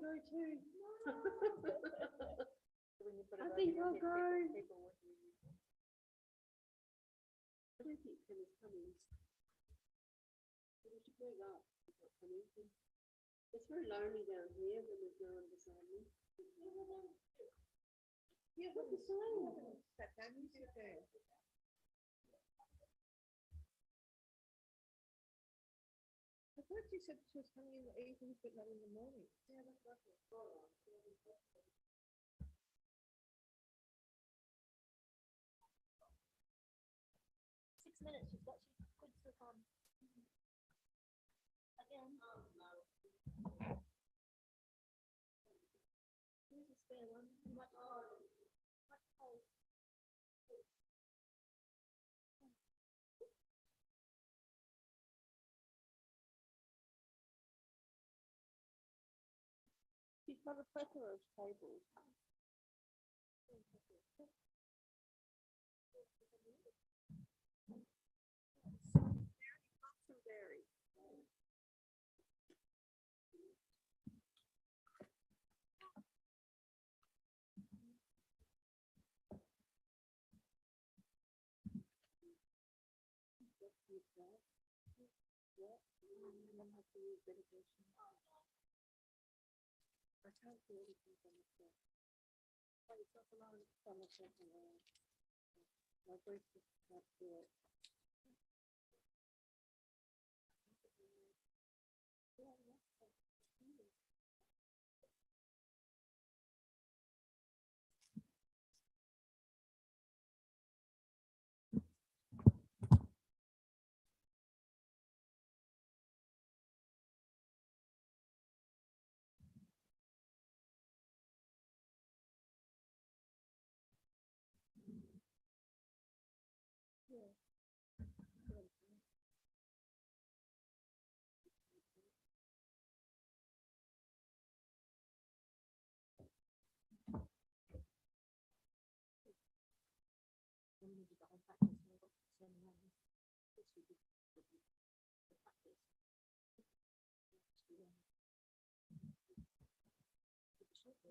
go too. When you put I it over think your I'll head, go. people would hear you. I don't think Penny's coming. We should move up. She's not coming. It's very lonely down here when there's no one beside me. Yeah, what the sign? Sit down, you sit down. I thought you said she was coming in the evenings, but not in the morning. Yeah, that's lovely. 6 minutes, she's got good stuff on. Again. Here's a spare one. Much cold. Much cold. She's got a plethora of tables. Lots of berries. I can't do anything by myself. But it's not allowed by myself alone. My voice just can't do it.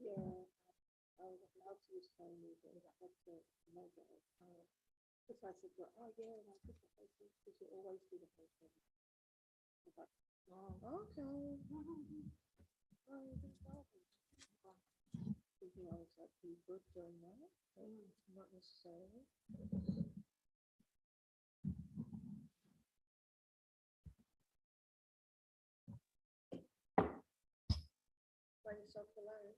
Yeah, Alex was telling me that that's a mega. Because I said, well, oh yeah, and I put the faces because you always do the faces. I was like, oh, okay. Oh, you're just welcome. Thinking I was like pretty good doing that, but not necessarily. Find yourself alone.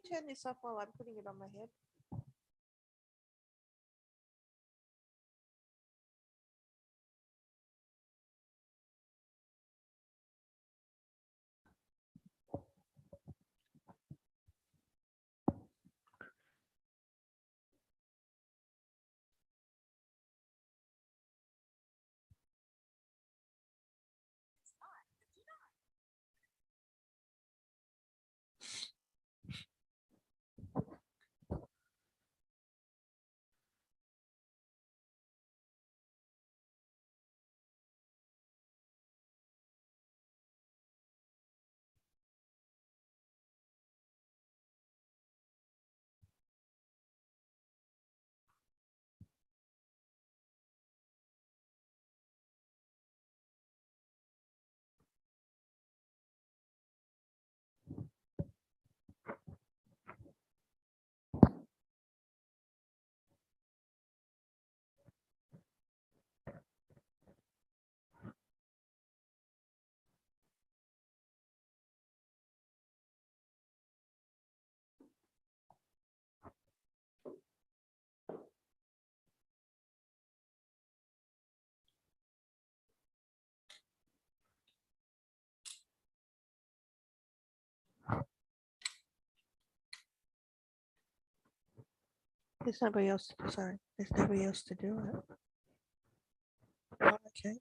you turn this off while I'm putting it on my head? There's nobody else. Sorry, there's nobody else to do it. Oh, okay.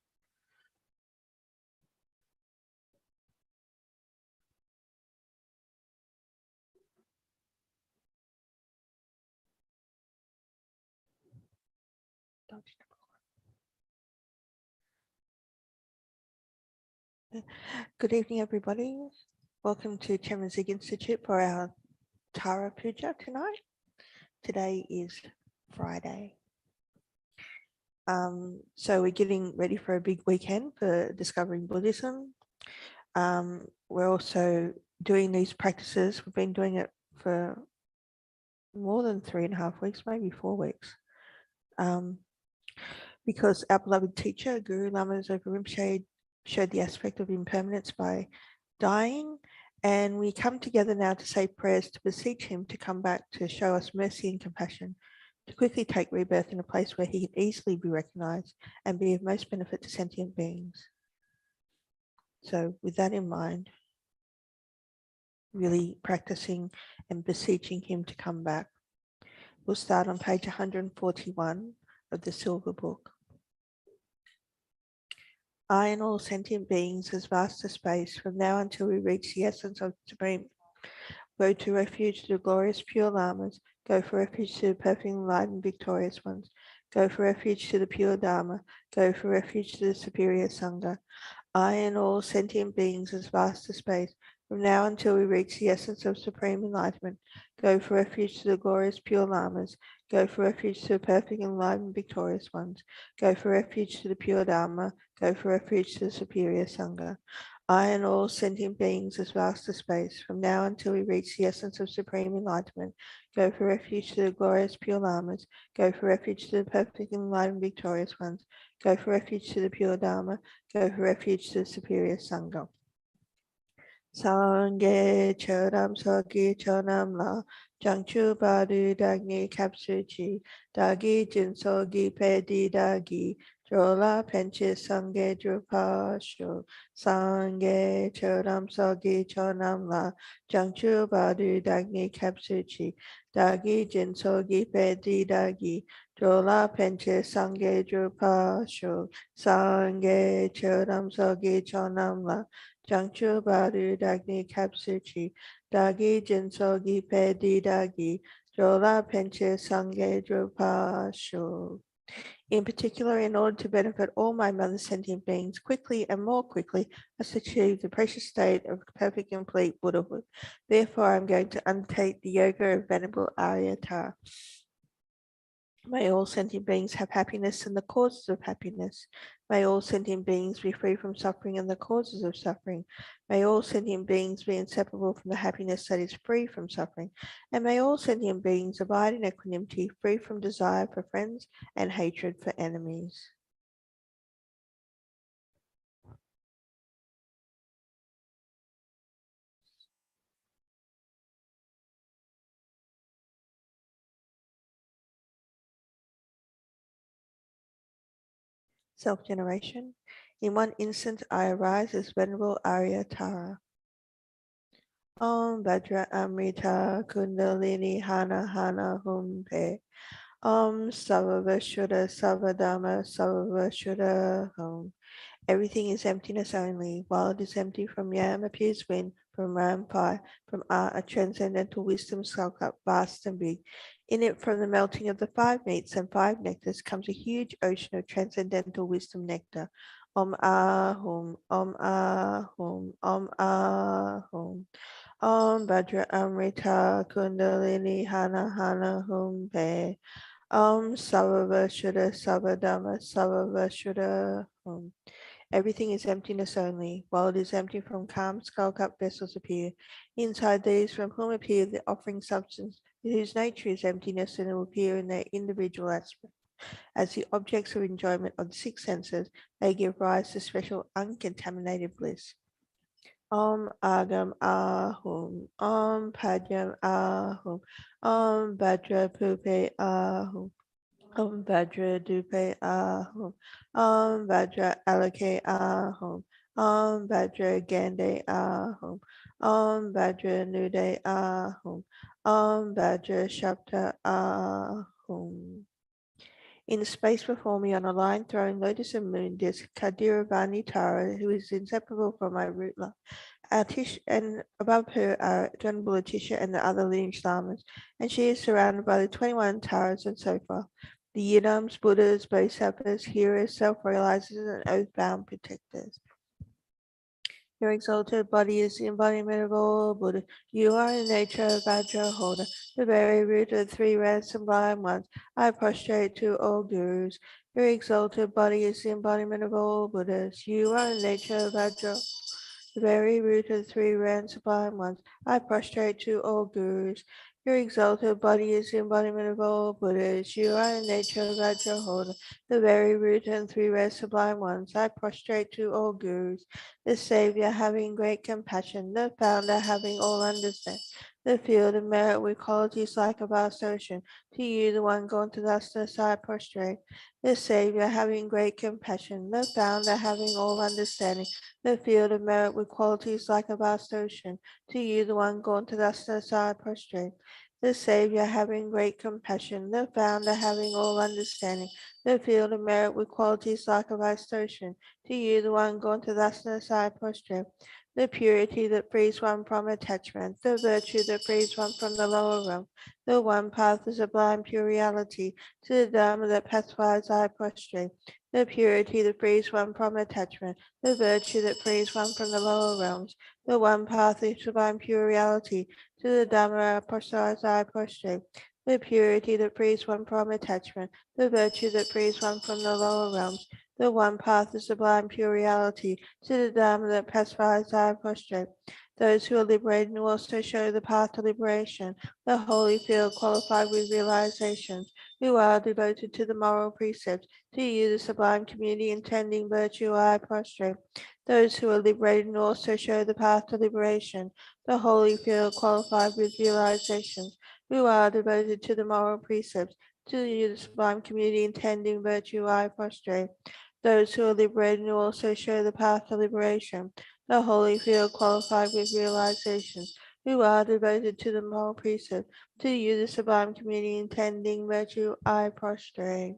Good evening, everybody. Welcome to Chemazig Institute for our Tara Puja tonight. Today is Friday. So we're getting ready for a big weekend for discovering Buddhism. We're also doing these practices. We've been doing it for more than 3.5 weeks, maybe 4 weeks. Because our beloved teacher, Guru Lama Zopa Rinpoche, showed the aspect of impermanence by dying. And we come together now to say prayers to beseech him to come back to show us mercy and compassion, to quickly take rebirth in a place where he can easily be recognized and be of most benefit to sentient beings. So with that in mind, really practicing and beseeching him to come back. We'll start on page 141 of the Silver Book. I and all sentient beings as vast as space, from now until we reach the essence of Supreme, go to refuge to the glorious pure Lamas, go for refuge to the perfect enlightened victorious ones, go for refuge to the pure Dharma, go for refuge to the superior Sangha. I and all sentient beings as vast as space, from now until we reach the essence of supreme enlightenment, go for refuge to the glorious pure Lamas, go for refuge to the perfect enlightened victorious ones, go for refuge to the pure Dharma, go for refuge to the superior Sangha. I and all sentient beings as vast as space, from now until we reach the essence of supreme enlightenment, go for refuge to the glorious pure Lamas, go for refuge to the perfect enlightened victorious ones, go for refuge to the pure Dharma, go for refuge to the superior Sangha. Sangye chodam sogi chodam la jangchu badu dagni kapsuchi dagi jin sogi pedi dagi drola penche sangye drupasho sangye chodam sogi chodam la jangchu badu dagni kapsuchi dagi jin sogi pedi dagi drola penche sangye drupasho sangye chodam sogi chodam la Jangchu Baru Dagni Kapsuchi, Dagi Jinsogi Pedi Dagi, Jola Penche Sangye Drupa Shu. In particular, in order to benefit all my mother sentient beings quickly and more quickly, I must achieve the precious state of perfect complete Buddhahood. Therefore, I'm going to undertake the yoga of Venerable Aryata. May all sentient beings have happiness and the causes of happiness. May all sentient beings be free from suffering and the causes of suffering. May all sentient beings be inseparable from the happiness that is free from suffering. And may all sentient beings abide in equanimity, free from desire for friends and hatred for enemies. Self-generation. In one instant I arise as Venerable Arya Tara. Om Vajra Amrita Kundalini Hana Hana Hum Pe. Om Sarva Shuddha Sarvadhamma Sarva Shuddha Hum. Everything is emptiness only. While it is empty, from Yam appears wind, from Ram fire, from a transcendental wisdom skull up vast and big. In it, from the melting of the five meats and five nectars, comes a huge ocean of transcendental wisdom nectar. Om Ahum, Om Ahum, Om Ahum. Om Vajra Amrita Kundalini Hana Hana Hum Pe. Om Sarva Shuddha Sarvadhamma Sarva Shuddha Hum. Everything is emptiness only. While it is empty, from calm skull cup vessels appear. Inside these, from whom appear the offering substance, whose nature is emptiness, and will appear in their individual aspect. As the objects of enjoyment of the six senses, they give rise to special uncontaminated bliss. Om Agam Ahum, Om Padyam Ahum, Om Vajra Pupe Ahum. Om Vajra Dupe Ahum, Om Vajra Alake Ahum, Om Vajra Gande Ahum, Om Vajra Nude Ahum, Om Vajra Shapta Ahum. In the space before me on a line throwing lotus and moon disk, Kadiravani Tara, who is inseparable from my root love. Atish, and above her are Venerable Atisha and the other lineage lamas, and she is surrounded by the 21 Taras and so forth. The Yidams, Buddhas, Bodhisattvas, hearers, self-realizers, and oath-bound protectors. Your exalted body is the embodiment of all Buddha. You are in nature a Vajra holder, the very root of the three ransomed blind ones. I prostrate to all gurus. Your exalted body is the embodiment of all Buddhas. You are in nature a Vajra, the very root of the three ransomed blind ones. I prostrate to all gurus. Your exalted body is the embodiment of all Buddhas. You are in nature a Vajra holder, the very root and three rare sublime ones. I prostrate to all gurus. The Savior having great compassion, the Founder having all understanding, the field of merit with qualities like a vast ocean. To you, the one gone to thusness, I prostrate. The Savior having great compassion, the Founder having all understanding, the field of merit with qualities like a vast ocean. To you, the one gone to thusness, I prostrate. The Savior having great compassion, the Founder having all understanding, the field of merit with qualities like a vast ocean. To you, the one gone to thusness, I prostrate. The purity that frees one from attachment, the virtue that frees one from the lower realm, the one path of sublime pure reality. To the Dharma that pacifies, I prostrate. The purity that frees one from attachment, the virtue that frees one from the lower realms, the one path of sublime pure reality. To the Dharma pacifies, I prostrate. The purity that frees one from attachment, the virtue that frees one from the lower realms, the one path of sublime pure reality. To the Dharma that pacifies, I prostrate. Those who are liberated will also show the path to liberation, the holy field qualified with realizations, who are devoted to the moral precepts. To you, the sublime community intending virtue, I prostrate. Those who are liberated will also show the path to liberation, the holy field qualified with realizations, who are devoted to the moral precepts. To you, the sublime community intending virtue, I prostrate. Those who are liberated will also show the path to liberation, the holy field qualified with realizations, who are devoted to the moral precepts. To you, the sublime community intending virtue, I prostrate.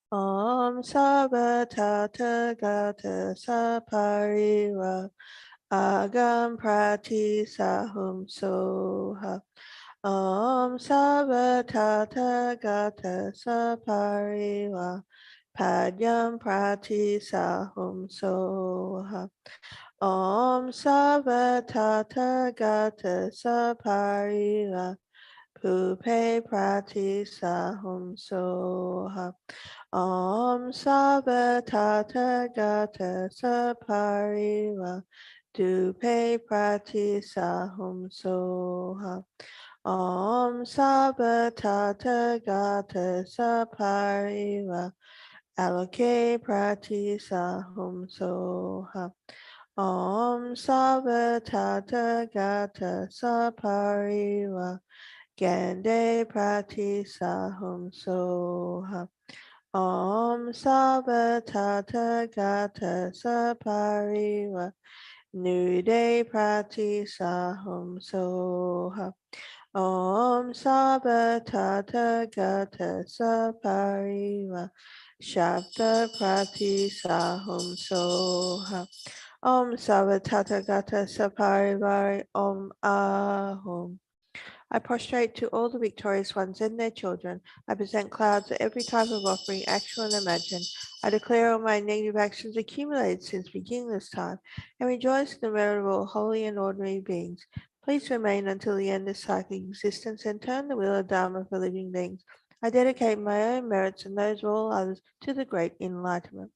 Om Sabba Tata Gata Sapariva Agam Prati Sahum Soha. Om Sabba Tata Gata Sapariva Padyam Prati Sahum Soha. Om Sabba Tata Gata Sapariva Pupe Prati Sahum Soha. Om Sabba Tata Gata Sapariva Dupe Prati Sahum Soha. Om Sabba Tata Gata Sapariva Aloke Prati Sahum Soha. Om Sabba Tata Gata Sapariva Gande Prati Sahum Soha. Om Sabba Tata Gata Sapariva Nude Prati Sahum Soha Om Sabba Tata Gata Sapariva Shabda Prati Sahum Soha Om Sabba Tata Gata Saparivari Om Ahum. I prostrate to all the victorious ones and their children. I present clouds of every type of offering, actual and imagined. I declare all my negative actions accumulated since beginningless time, and rejoice in the merit of all holy and ordinary beings. Please remain until the end of cyclic existence and turn the wheel of Dharma for living beings. I dedicate my own merits and those of all others to the great enlightenment.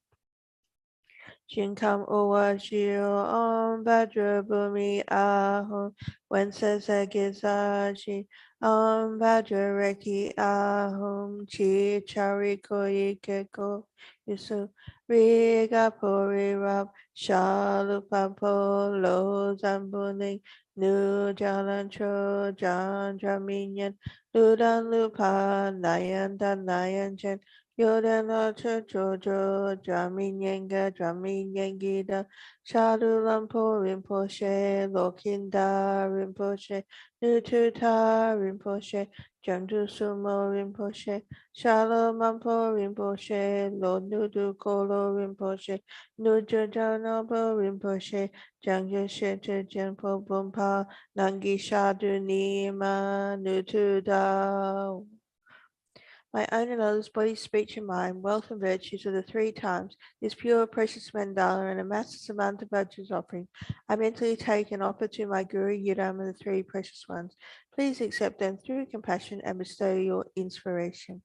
Shinkam Uwa Shio Om Bhadra Bhumi Ahom Wensa Gizaji Om Bhadra Reki Ahom Chi Chari Koyi Keko Yusu Riga Puri Rab Shalupapo Lo Zambuni Nu Jalan Cho Jan Draminyan Ludan Lupa Nayan Dan Nayan Chen Yoda Jojo Dramin Yanga Dramin Yangida Shadu Lampo Rinpoche Lokinda Rinpoche Nututa Rinpoche Jandu Sumo Rinpoche Shalo Mampo Rinpoche Lo Nudu Kolo Rinpoche Nuja Janobo Rinpoche Jangya Sheta Janpo Bumpa Nangi Shadu Nima Nutuda. My own and others' body, speech, and mind, wealth and virtues are the three times this pure, precious mandala and a massive amount of Vajra's offering. I mentally take and offer to my Guru Yudama the three precious ones. Please accept them through compassion and bestow your inspiration.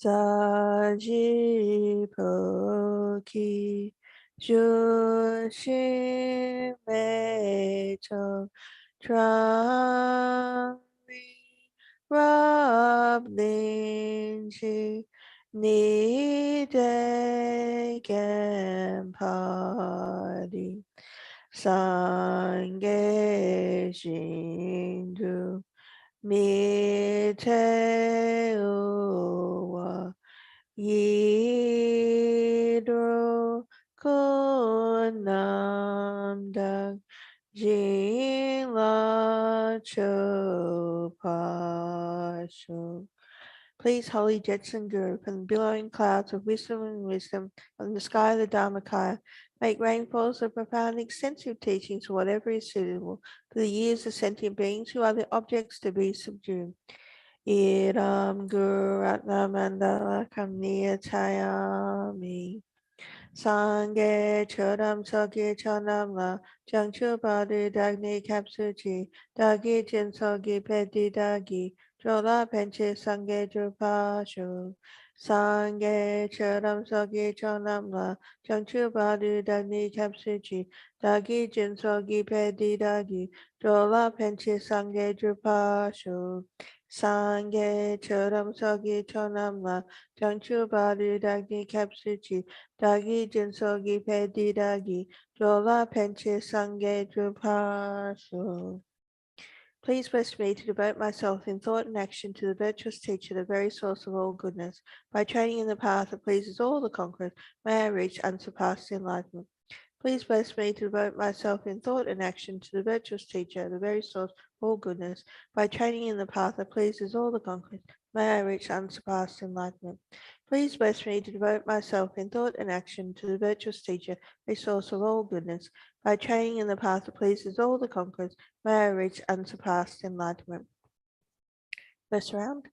Zajipoki Jushimeto Trami Rablinji Nidekampadi Sange Shindu Miteuwa Yidro Kunamdak Jila Chopasho. Please, Holy Jetson Guru, from the billowing clouds of wisdom from the sky of the Dharmakaya, make rainfalls of profound extensive teachings for whatever is suitable for the ears of sentient beings who are the objects to be subdued. Iram Guru Ratna Mandala Kamniya Chayami. Sange Chodam Sogi Chonam La Jangchu Badu Dagni Kapsuchi Dagi Jin Sogi Pedi Dagi Jola Penche Sange Drupashu Sange Chodam Sogi Chonam La Jangchu Badu Dagni Kapsuchi Dagi Jin Sogi Pedi Dagi Jola Penche Sange Drupashu Sange Chodam Sogi Chonam La Jangchu Badu Dagni Kapsuchi Dagi Jinsogi Pedi Dagi Jola Penche Sange Drupasho. Please bless me to devote myself in thought and action to the virtuous teacher, the very source of all goodness. By training in the path that pleases all the conquerors, may I reach unsurpassed enlightenment. Please bless me to devote myself in thought and action to the virtuous teacher, the very source of all goodness. By training in the path that pleases all the conquerors, may I reach unsurpassed enlightenment. Please bless me to devote myself in thought and action to the virtuous teacher, the source of all goodness. By training in the path that pleases all the conquerors, may I reach unsurpassed enlightenment. First round.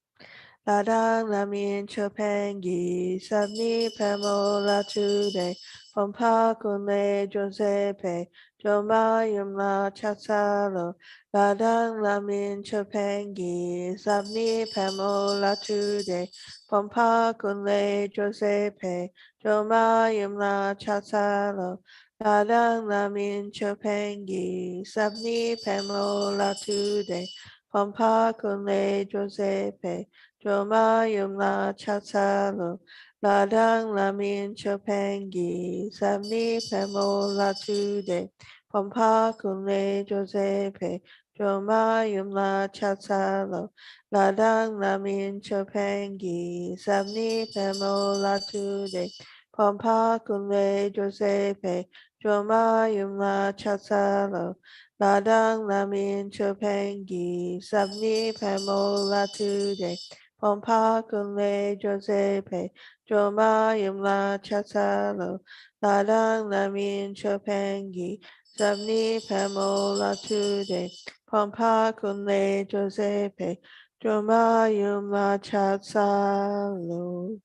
Ladang Lamin Chopengi Sabni Pamola Tude Pompa Kunle Josepe Joma Yumla Chatsalo Ladang Lamin Chopengi Sabni Pamola Tude Pompa Kunle Josepe Joma Yumla Chatsalo Ladang Lamin Chopengi Sabni Pamola Tude Pompa Kunle Josepe Joma Yumla Chatsalo, Ladang Lamin Chopengi, Sabni Pemo Latude, Pompa Kunle Josepe, Joma Yumla Chatsalo, Ladang Lamin Chopangi, Sabni Pemo Latude, Pompa Kunle Josepe, Joma Yumla Chatsalo, Ladang Lamin Chopangi, Sabni Pemo Latude, Pompa Kunle Josepe, Joma Yumla Chatsalo, Ladang Lamin Chopangi, Sabni Pemo Latude, Pompa Kunle Josepe, Joma Yumla Chatsalo.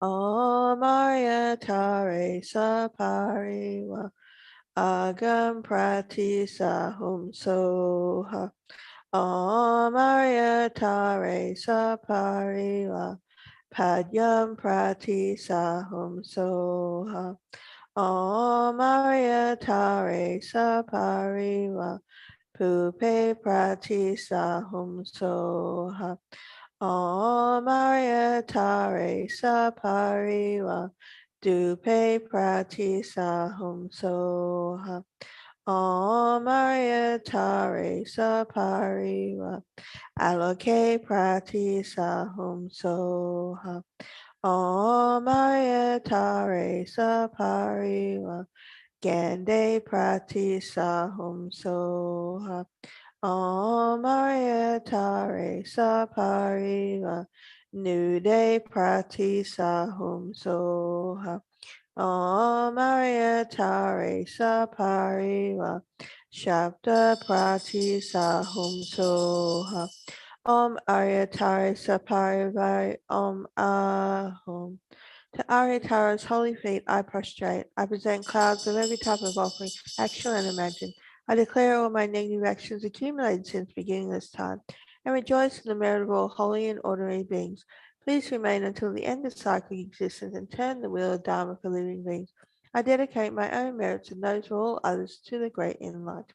O Maria Tare Sapariwa Agam Pratisa Hum Soha. O Maria Tare Sapariwa Padyam Pratisa Hum Soha. O Maria Tare Sapariwa Pupe Pratisa Hum Soha. Om Maria Tare Sapariva Dupe Pratisa Hum Soha. Om Maria Tare Sapariva Aloke Pratisa Hum Soha. Om Maria Tare Sapariva Gande Pratisa Hum Soha. Om Maria Tare Sapariva Nude Pratisa Hum Soha. Om Maria Tare Sapariva Shabda Pratisa Hum Soha. Om Arya Tare Sapariva Om Ahum. To Aryatara's holy feet I prostrate. I present clouds of every type of offering, actual and imagined. I declare all my negative actions accumulated since beginning this time, and rejoice in the merit of all holy and ordinary beings. Please remain until the end of cyclic existence and turn the wheel of Dharma for living beings. I dedicate my own merits and those of all others to the great enlightenment.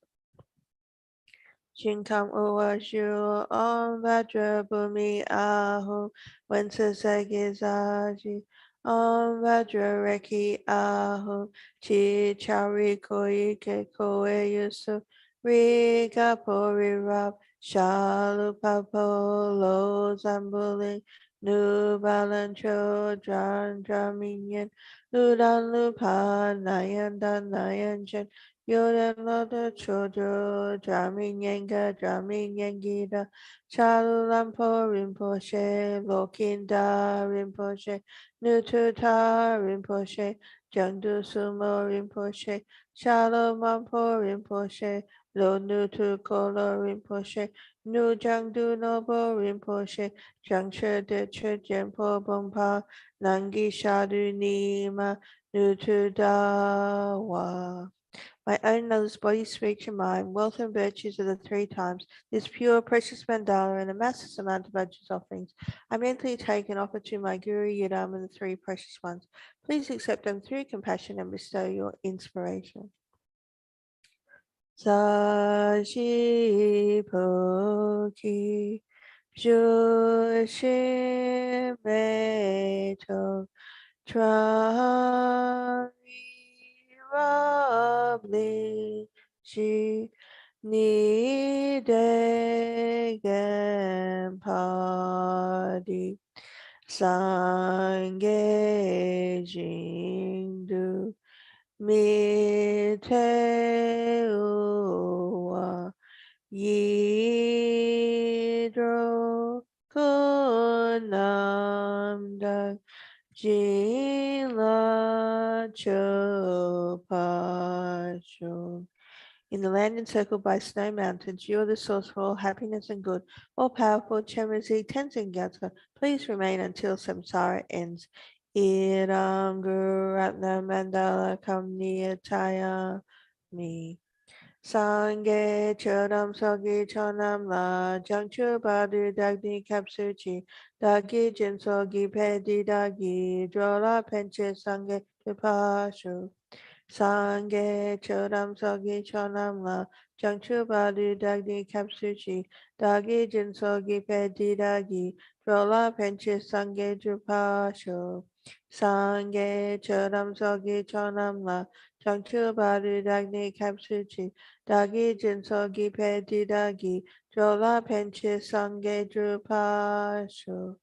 Shinkam Uwa Shiro Om Vajra Bhumi Ahu Wensasagizaji Om Vajra Reki Ahu Chi Chari Koi Ke Koe Yusu Riga Pori Rab Shalu Papo Lo Zambuli Nu Balancho Dran Draminyan Ludan Lupa Nayan Dan Nayan Chen Yoden Loda Chojo Jamin Yanga Jamin Yangida Chalulampo Rinpoche Lokinda Rinpoche Nututa Rinpoche Jangdu Sumo Rinpoche Shalomampo Rinpoche Lo Nutu Kolo Rinpoche Nu Jangdu Nobo Rinpoche Jangche De Che Jenpo Bompa Nangi Shadu Nima Nutu Dawa. My own knowledge, body, spirit, and mind, wealth and virtues are the three times. This pure, precious mandala and a massive amount of budget offerings. I mentally take and offer to my Guru Yidam and the three precious ones. Please accept them through compassion and bestow your inspiration. Sajipoki Jushimeto Trarabli Shi Nidegen Padi Sange Jindu Miteuwa Yidro Kunamda Jila Chopasho. In the land encircled by snow mountains, you are the source for all happiness and good. All powerful Chemazi Tenzin Gyatso, please remain until samsara ends. Iram Guru Ratna Mandala Kamniyataya Me. Sange Chodam Sogi Chonam La Jangchu Badu Dagni Kapsuchi Dagi Jinsogi Pedi Dagi Drola Penche Sange Tupashu. Sange Chodam Sogi Chonam La Jangchu Badu Dagni Kapsuchi Dagi Jinsogi Pedi Dagi Jola Penche Sange Drupasho, Sange Chodam Sogi Chonamla, Changchu Baru Dagni Kapsuchi, Dagi Jinsogi Pedi Dagi, Jola Penche Sange Drupasho.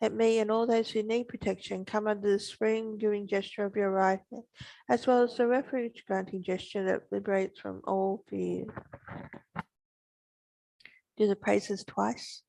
Let me and all those who need protection come under the spring giving gesture of your right hand, as well as the refuge granting gesture that liberates from all fear. Do the praises twice.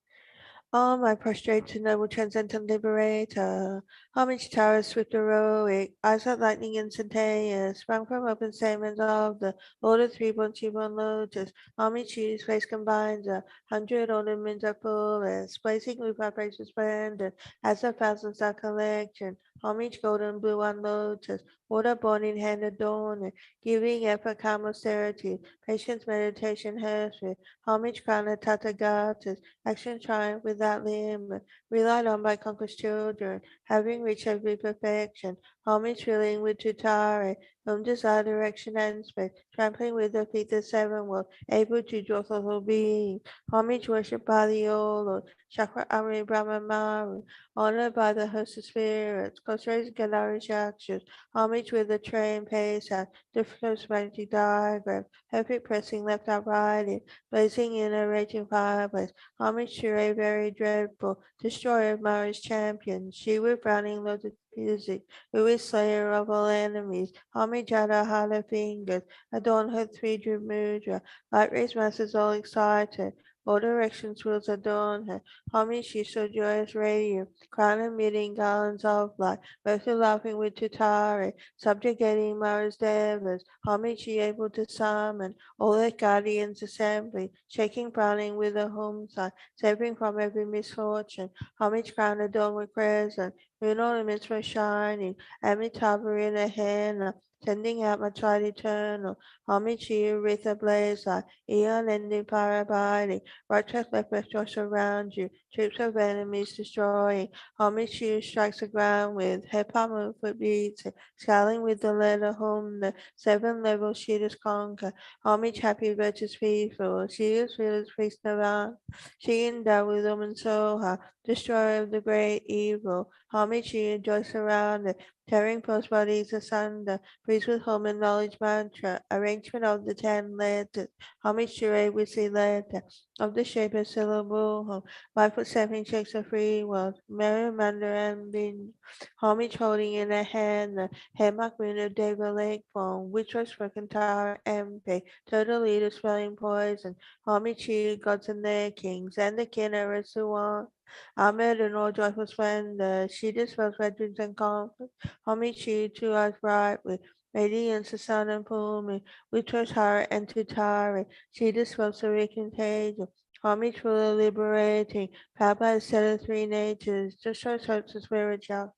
I prostrate to noble transcendent liberator. Homage tower swift heroic, eyes like lightning instantaneous, sprung from open statements of the Lord of Three-Born, Two-Born Lotus. Homage to his face combines 100 ornaments of fullest, blazing with vibration splendid, as a thousand-star collection. Homage golden blue on lotus, water born in hand adorned, giving effort calm austerity, patience meditation hership. Homage crown of Tathagatas, action triumph without limit, relied on by conquer's children, having reached every perfection, homage filling with tutare, whom desire direction and space, trampling with the feet the seven worlds, able to draw total being, homage worship by the old Lord, Chakra Amri Brahma Maru, honored by the host of spirits, Kosra's Gadari Shakshas, homage with the train pace at the first magic diagram, perfect pressing left out right, blazing in a raging fireplace, homage to a very dreadful destroyer of Mara's champion. She with browning loaded music, who is slayer of all enemies. Homage at her hollow fingers, adorn her three-drew mudra. Light rays masses all excited. All directions wheels adorn her. Homage she so joyous radiant, crown emitting garlands of light. Both are laughing with Tutare, subjugating Mara's devas. Homage she able to summon all their guardians assembly, shaking frowning with a home sign, saving from every misfortune. Homage crown adorned with crescent, moon ornaments were shining, Amitabha in a hand, sending out my tried eternal. Homage to you, wreath ablaze like eon ending parabiding, right track left left josh around you, troops of enemies destroying. Homage to you strikes the ground with head palm foot beats, scaling with the letter home, the seven levels she does conquer. Homage happy virtuous people, she is fearless priest Navan. She endowed with woman Soha, destroyer of the great evil. Homage she enjoys surrounded, tearing post bodies asunder, priest with home and knowledge mantra, arrangement of the 10 letters. Homage to a witty letter, of the shape of syllable home. 5 foot 7 shakes a free world, Mary Mander and Bin. Homage holding in a hand the Hemlock moon of David Lake form, which was for Kantara MP, total leader spelling poison, homage to gods and their kings, and the kin of Rasuan. Ahmed and all joyful splendor, she dispels legends and conflict, homage to us bright with radiance the sun and full which was her and Tutari, she dispels the weak contagion. Homage for the liberating, powered by the set of three natures, just shows hopes of spiritual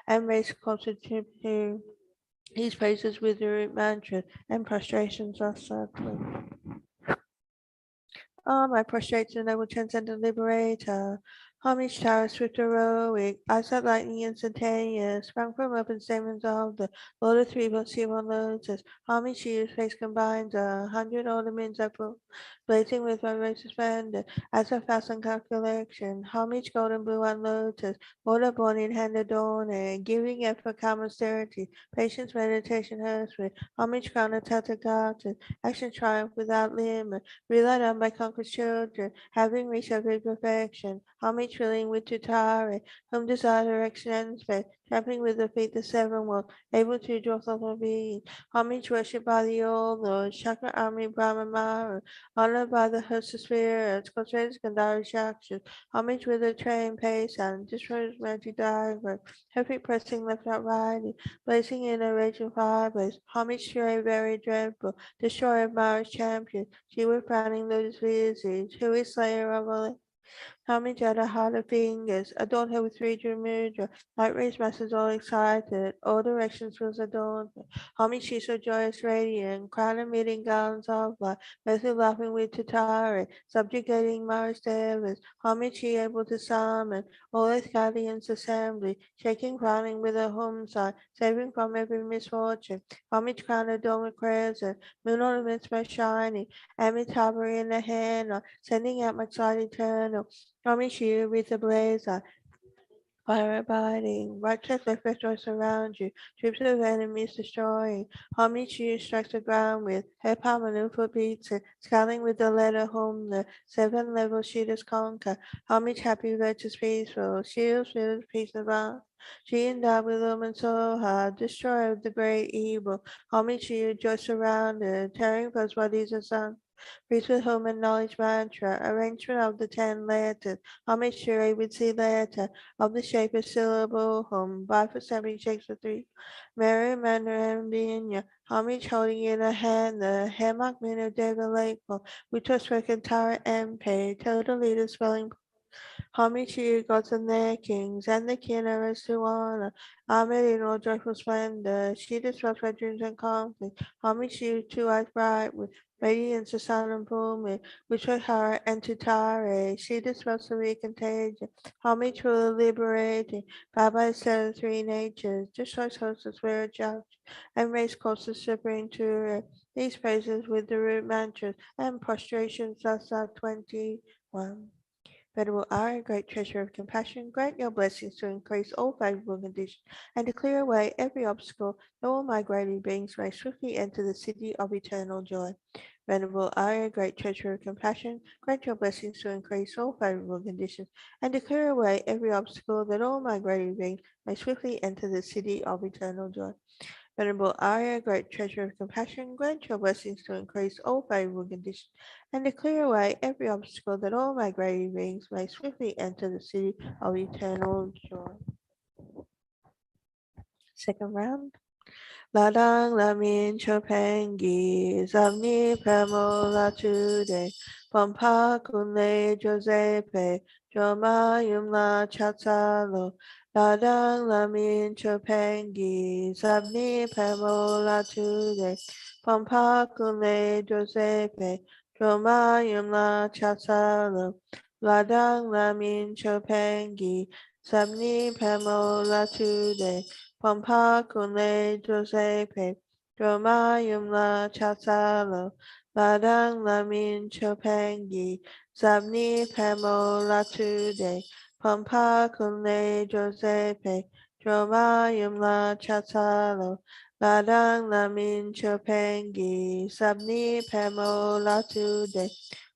and raise closer to him. These praises with the root mantra and prostrations are circling. I prostrate to the noble transcendent liberator. Homage tower swift heroic, eyes like lightning instantaneous, sprung from open statements of the Lord of Three Books, One Lotus. Homage to your face combines 100 ornaments of blazing with vibration splendor, as a thousand calculation. Homage golden blue on lotus, water born in hand adorned, giving effort calm austerity, patience meditation hership. Homage crown of Tathagata, action triumph without limit, relied on by conquered children, having reached every perfection. Homage filling with tutare, whom desire direction and space, trampling with the feet the seven worlds, able to draw total being. Homage worship by the old Lord, Chakra Amri Brahma Maru, honored by the host of spirits, Kosra's Gandhari Shakshas, homage with a train pace and destroys magic diagram, perfect pressing left out riding, blazing in a raging fireplace, homage to a very dreadful, destroyer of Mara's champion, she with frowning lotus visage, who is slayer of all homage at her heart of fingers, adorn her with three-drew mudra, light rays masses all excited, all directions was adorned. Homage she so joyous radiant, crown emitting garlands of light, mostly laughing with Tatari, subjugating Mars devas, homage she able to summon, all earth guardians assembly, shaking crowning with a home sign, saving from every misfortune. Homage crown adorned with crescent, moon ornaments by shining, Amitabha in the hand, sending out much light eternal. Hami Shiyu with the blaze fire abiding, righteous rejoice around you, troops of enemies destroying. Hamichi strikes the ground with her maneuver beats it, scaling with the letter home, the 7 level shooters conquer. Homage happy virtuous peaceful, shields with peace above. She endowed with lumen so hard, destroyer of the great evil. Hamichi rejoice around her, tearing first bodies and sons. Priest with home and knowledge mantra, arrangement of the 10 letters. Homage sure would see letter of the shape of syllable home, by for 7 shakes for 3. Mary Manor and Virginia, homage holding in a hand the hammock moon of David Lakeville, which was for Kantara and Pay, totally the spelling homage to you, gods and their kings, and the king of us to honor. Amen in all joyful splendor. She disrupts my dreams and conflict. Homage to you, two eyes bright with radiance of sun and fullness, which with her and to Tare. She disrupts the weak contagion. Homage to the liberating. Baba said of 3 natures, destroys hosts of spirit judge, and raise courses supreme to her. These praises with the root mantras and prostrations thus are 21. Venerable our great treasure of compassion, grant your blessings to increase all favorable conditions and to clear away every obstacle that all migrating beings may swiftly enter the city of eternal joy. Venerable our great treasure of compassion, grant your blessings to increase all favorable conditions and to clear away every obstacle that all migrating beings may swiftly enter the city of eternal joy. Venerable Arya, great treasure of compassion, grant your blessings to increase all favorable conditions and to clear away every obstacle that all migrating beings may swiftly enter the city of eternal joy. Second round. Ladang lamin chopengi, zamni premo latude, pompa kunle Josepe, joma yumla chatsalo. Ladang lamin chopengi, zamni premo latude, pompa kunle Josepe, joma yumla chatsalo. Ladang lamin chopengi, zamni premo latude, Pompa Kune Josepe, Droma Yumla Chatsalo, Ladang Lamin Chopangi, Zabni Pamo Latude, Pompa Kune Josepe, Droma Yumla Chatsalo, Ladang Lamin Chopangi, Zabni Pamo Latude,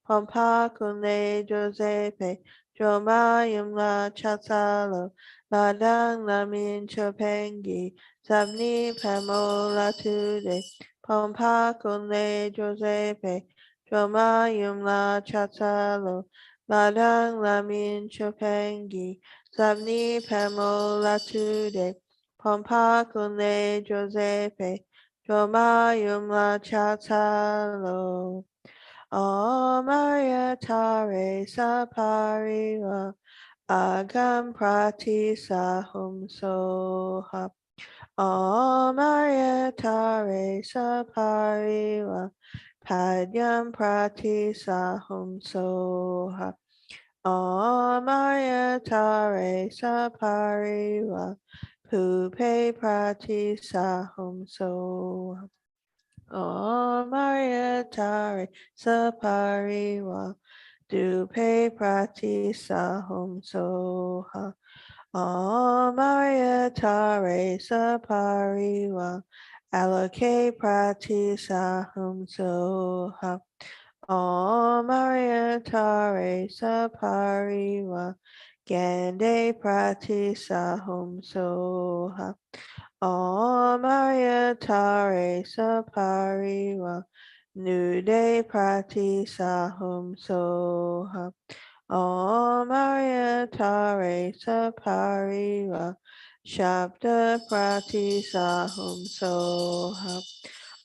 Pompa Kune Josepe, Droma Yumla Chatsalo, Ladang lamin chopengi, sabni pamo latude, pompa kunle Josepe, droma yumla chatalo. Ladang lamin chopengi, sabni pamo latude, pompa kunle Josepe, droma yumla chatalo. Om Maria Tare Sapariva. Agam prati sahum soha. Om Aryatare sapariva. Padyam prati sahum soha. Om Aryatare sapariva. Pupe prati sahum soha. Om Aryatare sapariva. Dupe prati sahum soha. Om Aryatare sapariva. Aloke prati sahum soha. Om Aryatare sapariva. Gande prati sahum soha. Om Aryatare sapariva. Nude prati sahum soha. Om Aryatare sapariva. Shabda prati sahum soha.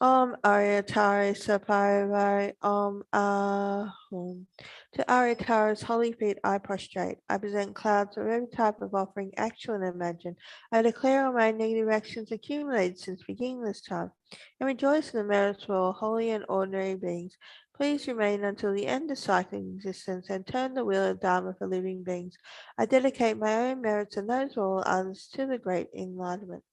Om Aryatare sapariva. Om Ahum. To Aryatara's holy feet I prostrate. I present clouds of every type of offering, actual and imagined. I declare all my negative actions accumulated since beginning this time, and rejoice in the merits of all holy and ordinary beings. Please remain until the end of cycling existence and turn the wheel of Dharma for living beings. I dedicate my own merits and those of all others to the great enlightenment.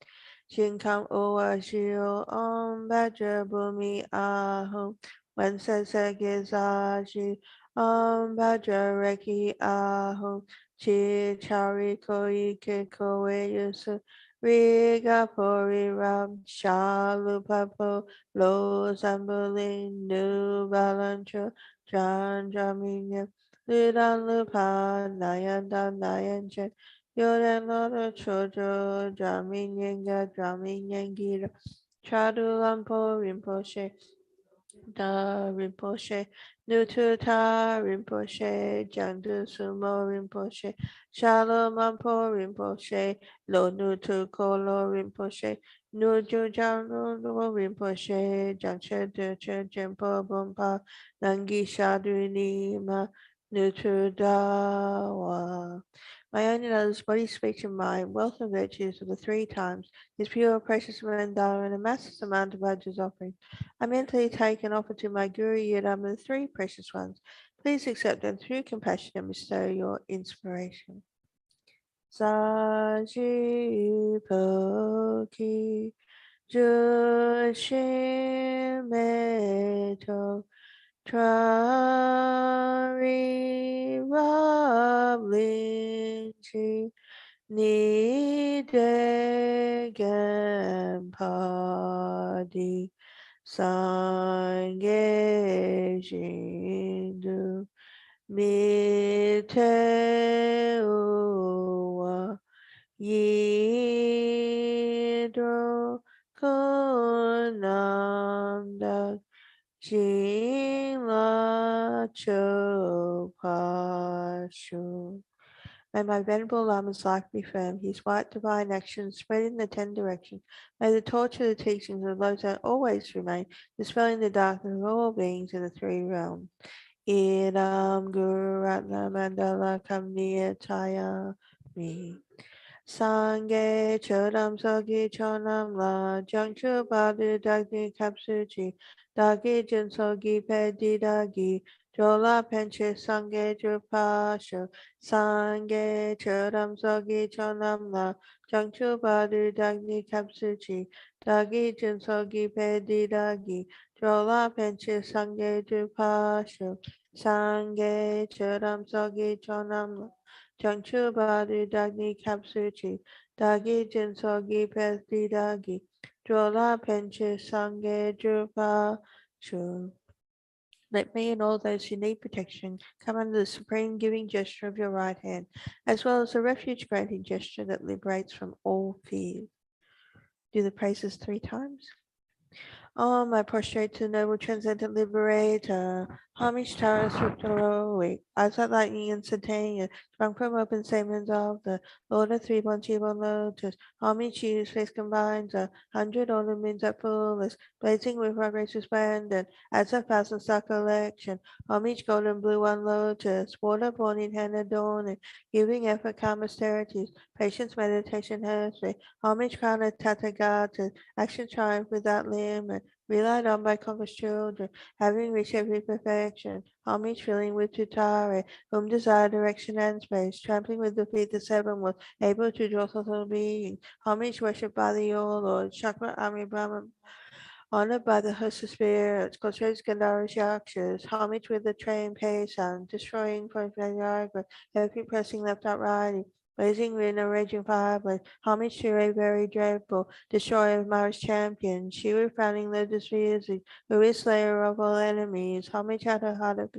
Shinkam Owa Shio Om Bhaja Bhumi Ahum When Sasagizaji Bhajareki Aho Chi Chari Koi Kikoe Yusu Riga Pori Ram Shalupapo Lo Zambulin Nu Balancho Jan Jaminya Ludan Lupa Nayan Dan Nayan Chen Yoden Loda Chojo Jaminyenga Jaminyengira Chadulampo Rinpoche Da Rinpoche, Nututa Rinpoche, Jangdu Sumo Rinpoche, Shalom Mampo Rinpoche, Lo Nutu Kolo Rinpoche, Nuju Jangdu Rinpoche, Jangshe Duche Jempo Bumpa, Nangi Shadu Nima, Nutu Dawa. My own and others' body, speech, and mind, wealth and virtues of the three times, his pure, precious Vrindavan, and a massive amount of Ajah's offering. I mentally take and offer to my Guru Yidam the three precious ones. Please accept them through compassion and bestow your inspiration. Sajipoki Jushimeto Trari Rablinchi Nidegempadi Sange Shindu Miteuwa Yidro Konanda Jingla Chopashu. May my venerable Lama's life be firm, his white divine actions spread in the 10 directions. May the torch of the teachings of Losang always remain, dispelling the darkness of all beings in the three realms. Idam Guru Ratna Mandala Kamniyataya Mi. Sange Chodam Sogi Chonam La Jangchu Badu Dagni Kapsuchi Dagi Jin Sogi Pedi Dagi Jola Penche Sange Drupasho Sange Chodam Sogi Chonam La Jangchu Badu Dagni Kapsuchi Dagi Jin Sogi Pedi Dagi Jola Penche Sange Drupasho Sange Chodam Sogi Chonam La Jangchu Badu Dagni Kapsuchi, Dagi Jinsogi Pesti Dagi, Jola Penche Sange Drupa Shu. Let me and all those who need protection come under the supreme giving gesture of your right hand, as well as the refuge granting gesture that liberates from all fear. Do the praises 3 times. I prostrate to the noble transcendent liberator. Homage Taurus Victoroi. Eyes like lightning instantaneous. Sprung from open statements of the Lord of Three Bonchival Lotus. Homage to whose face combines 100 ornaments at fullest, blazing with progress resplendent as a thousand star collection. Homage golden blue one lotus. Water born in hand adorning, giving effort calm austerities. Patience meditation heresy. Homage crown of Tathagata. Action triumph without limit, relied on by conquest children, having reached every perfection, homage filling with tutare, whom desire direction and space, trampling with the feet the seven was able to draw total being, homage worshipped by the All Lord, Chakra Ami Brahman, honored by the host of spirits, Kosres Gandhara Yakshas, homage with the train Paysan, destroying from Viagra, every pressing left out riding, blazing in a raging fireplace, homage to a very dreadful, destroyer of Mars champion, she with frowning lotus music, who is slayer of all enemies, homage at her heart of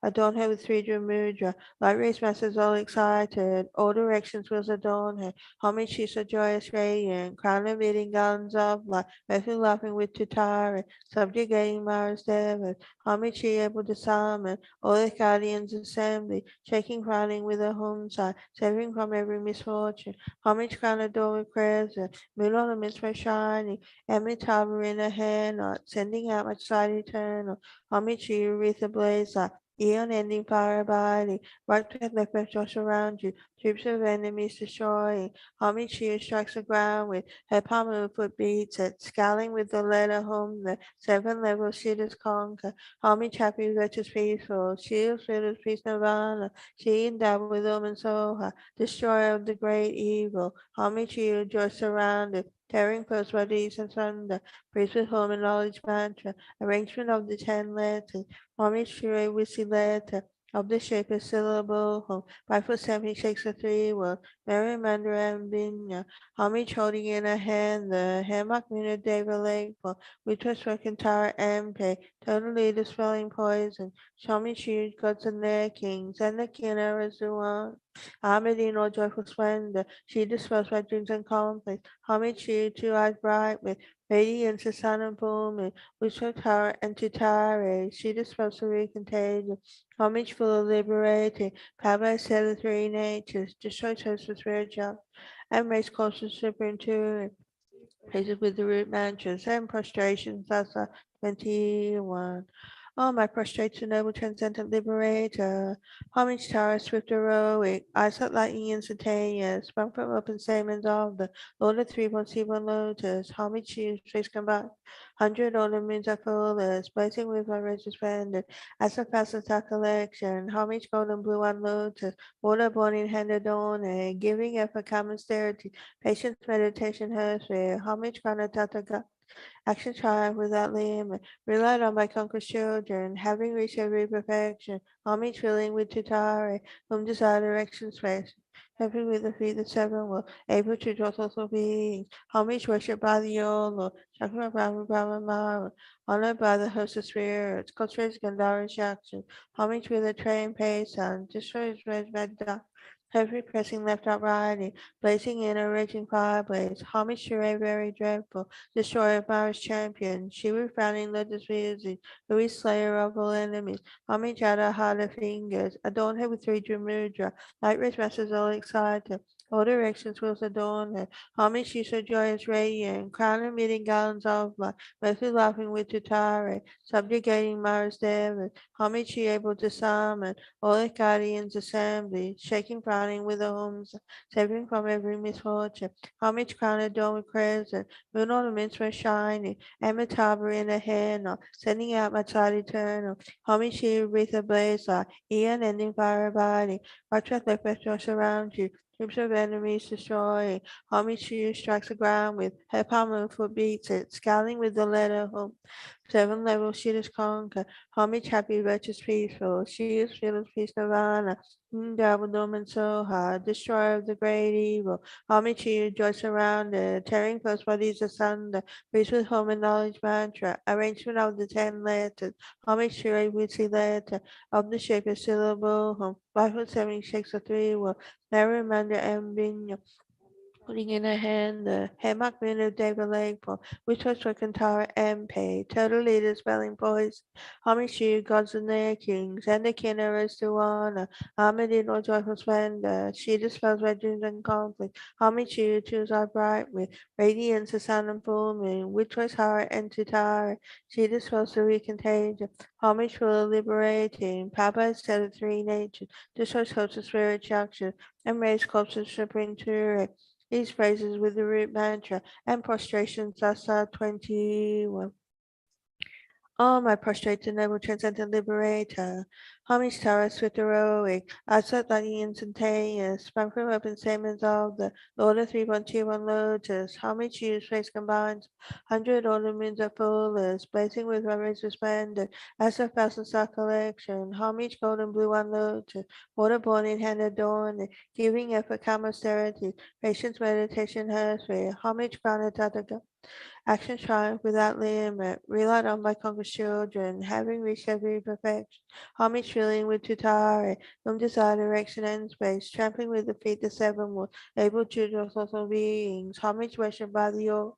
adorn her with 3 mudra. Light race masses all excited. All directions will adorn her. Homage she's a joyous radiant. Crown of meeting gardens of light. Method laughing with Tutara. Subjugating Mars devas. Homage she able to summon. All the guardians assembly. Shaking crowning with a home side. Saving from every misfortune. Homage crown adorned with crescent. Moon ornaments were shining. Amitabha in a hand knot. Sending out much light eternal. Homage she wreath ablaze light. Eon ending fire body, right to left Josh around you, troops of enemies destroying. Homage she strikes the ground with her palm of foot beats it, scaling with the letter home the 7 levels she does conquer. Homage happy, virtuous, peaceful, she is filled with peace nirvana, she endowed with Om and Soha, destroyer of the great evil. Homage you, joy surrounded, tearing first bodies and thunder, praise with home and knowledge mantra, arrangement of the 10 letters, homage Shire Wisi letter, of the shape of syllable home, by foot 70 shakes the 3 words, Mary Mandra and Binya, homage holding in her hand the hammock Mina Deva Lakeful, which was for Kantara MP, totally dispelling poison, Shami Shi, gods and their kings, and the king Arazuan. Ahmed in all joyful splendor, she dispels my dreams and conflicts. Homage she, 2 eyes bright with radiance, the sun and full moon, which took her and to Tare. She dispels the contagion. Homage full of liberating, powered by set of 3 natures, destroys hosts with spiritual, and race closer superintuitive. Places with the root mantras and prostrations. That's 21. Oh, my prostrate to noble transcendent liberator. Homage Tara, swift heroic, eyesight lightning instantaneous, sprung from open stamens of the Lord of 3.1 lotus. Homage she, face combined. 100 ornaments are fullest, blazing with my razor splendid. As a faceta collection, homage golden blue on lotus, water born in hand adorning, giving effort common austerity, patience, meditation, husband, homage, Karnataka, action triumph without limit, relied on by conquerors children, having reached every perfection, homage filling with tutare, whom desire direction space, happy with the feet that 7 will, able to draw total beings, homage worshipped by the Yolo, Chakra Brahma Mara, honored by the host of spirits, cultures Gandhara action, homage with a train pace on, destroys red Veda, heavy pressing left out riding, blazing in a raging fireplace, homage to a very dreadful, destroyer of Mars champion, Shiva frowning lotus music, Louis slayer of all enemies, homage at her harder fingers, adorn her with 3 mudra, light rays masses all excited, all directions will adorn her, homage she so joyous radiant, crown emitting gallons of light, mostly laughing with Tutare, subjugating Mars Devas, homage she able to summon, all the guardians assembly, shaking frowning with the homes, saving from every misfortune, homage crown adorned with crescent, moon ornaments were shining, Amitabha in a hand, sending out my child eternal, homage she with a blaze light, eon ending fire abiding, watch with life surround you, troops of enemies destroying, homage she strikes the ground with her palm and foot beats it, scowling with the letter home. 7 levels she does conquer, homage happy, virtuous, peaceful, she is fearless, peace, nirvana, Dabadom and Soha, destroyer of the great evil, homage to you, joy surrounded, tearing first bodies asunder, priest with home and knowledge mantra, arrangement of the 10 letters, homage to a witty letter, of the shape of syllable, home, 5 foot 7 shakes of 3 words, Mary Amanda and Binya, putting in her hand the hammock moon of David Lakeful, which was for Kantara MP, totally dispelling poison, homage to you, gods and their kings, and the king Arastuana, Ahmed in all joyful splendor, she dispels red dreams and conflict, homage to you, choose our bright with, radiance, the sun and full moon, which was Hara and Tutara, she dispels the recontagion, homage for the liberating, Papa set of 3 natures, destroys hopes of spirit junction, and raise corpses supreme to these phrases with the root mantra and prostration sasa 21. Oh, my prostrate and noble transcendent liberator, homage Tara swift heroic, outside lightning instantaneous, sprung from open stamens of the Lord of 3.21 lotus, homage you, space combines, 100 ornaments of fullest, blazing with rays resplendent, as a thousand star collection, homage golden blue on lotus, water born in hand adorned, giving effort calm austerity, patience meditation hersphere, homage crown Tataka, action triumph without limit, relied on by conquerors children, having reached every perfection, homage filling with tutare, whom desire direction and space, trampling with the feet the 7 will, able to draw social beings, homage worshipped by the old.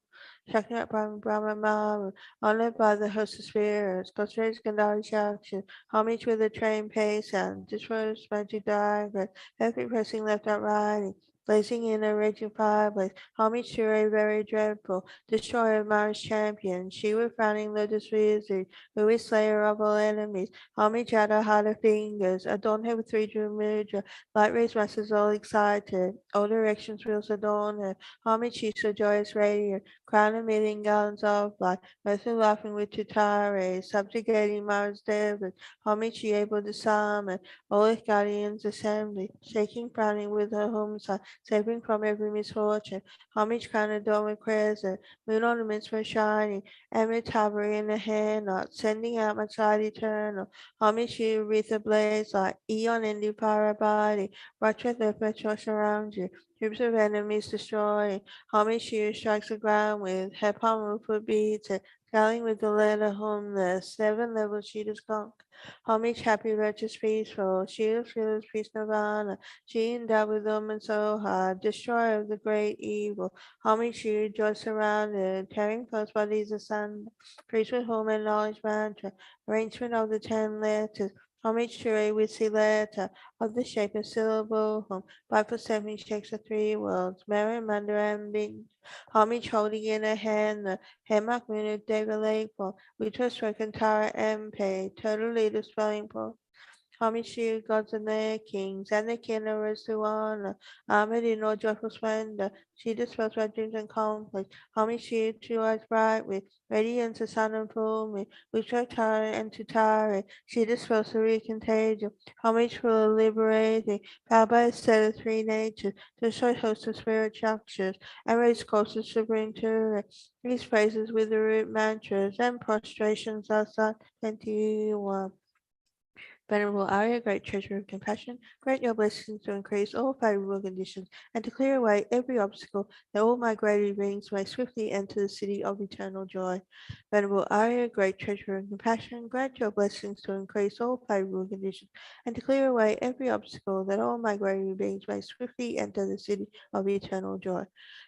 Shakti Brahma Maru, honored by the host of spirits, Gosrage Gandhari Shakshan, homage with a train pace and destroys magic diagram, every pressing left out riding, blazing in a raging fireplace. Homage to a very dreadful destroyer of Mars champion. She with frowning lotus wizard, who is slayer of all enemies. Homage at her heart of fingers, adorn her with 3 mudra. Light rays masses all excited. All directions wheels adorn her. Homage she's so joyous radiant. Crown a million gallons of light. Mercy laughing with Tutare, subjugating Mars David. Homage she able to summon. All its guardians assembly. Shaking, frowning with her home side. Saving from every misfortune. Homage crown adorned with crescent. Moon ornaments were shining. Emmet hovering in the hand knot. Sending out much light eternal. Homage she wreath ablaze like Eon Indi Parabati. Watch with the perpetual surround you. Troops of enemies destroying. Homage she who strikes the ground with. Her palm foot beats it. Scaling with the letter homeless. 7 levels she does conquer. Homage happy, righteous, peaceful. She who feels peace nirvana. She endowed with woman so hard. Destroyer of the great evil. Homage she who joy surrounded. Tearing close bodies asunder. Priest with home and knowledge mantra. Arrangement of the 10 letters. Homage to a witty letter of the shape of syllable home. By for 7 shakes the 3 worlds. Mary, Manda, and Bing. Homage holding in her hand the Hemlock Moon of David Lakefall, which was spoken Tara MP, total leader spelling for. Homage to you, gods and their kings, and the king of Rasuana, armored in all joyful splendor. She dispels my dreams and conflicts. Homage to you, two eyes bright with radiance of sun and full moon, which are Tara and Tutare. She dispels the contagion. Homage for the liberating, powered by a set of 3 natures, to show host of spirit structures, and raise closest to bring to it. These phrases with the root mantras and prostrations are Psalm 21. Venerable Arya, great treasure of compassion, grant your blessings to increase all favorable conditions and to clear away every obstacle that all migratory beings may swiftly enter the city of eternal joy. Venerable Arya, great treasure of compassion, grant your blessings to increase all favorable conditions and to clear away every obstacle that all migratory beings may swiftly enter the city of eternal joy.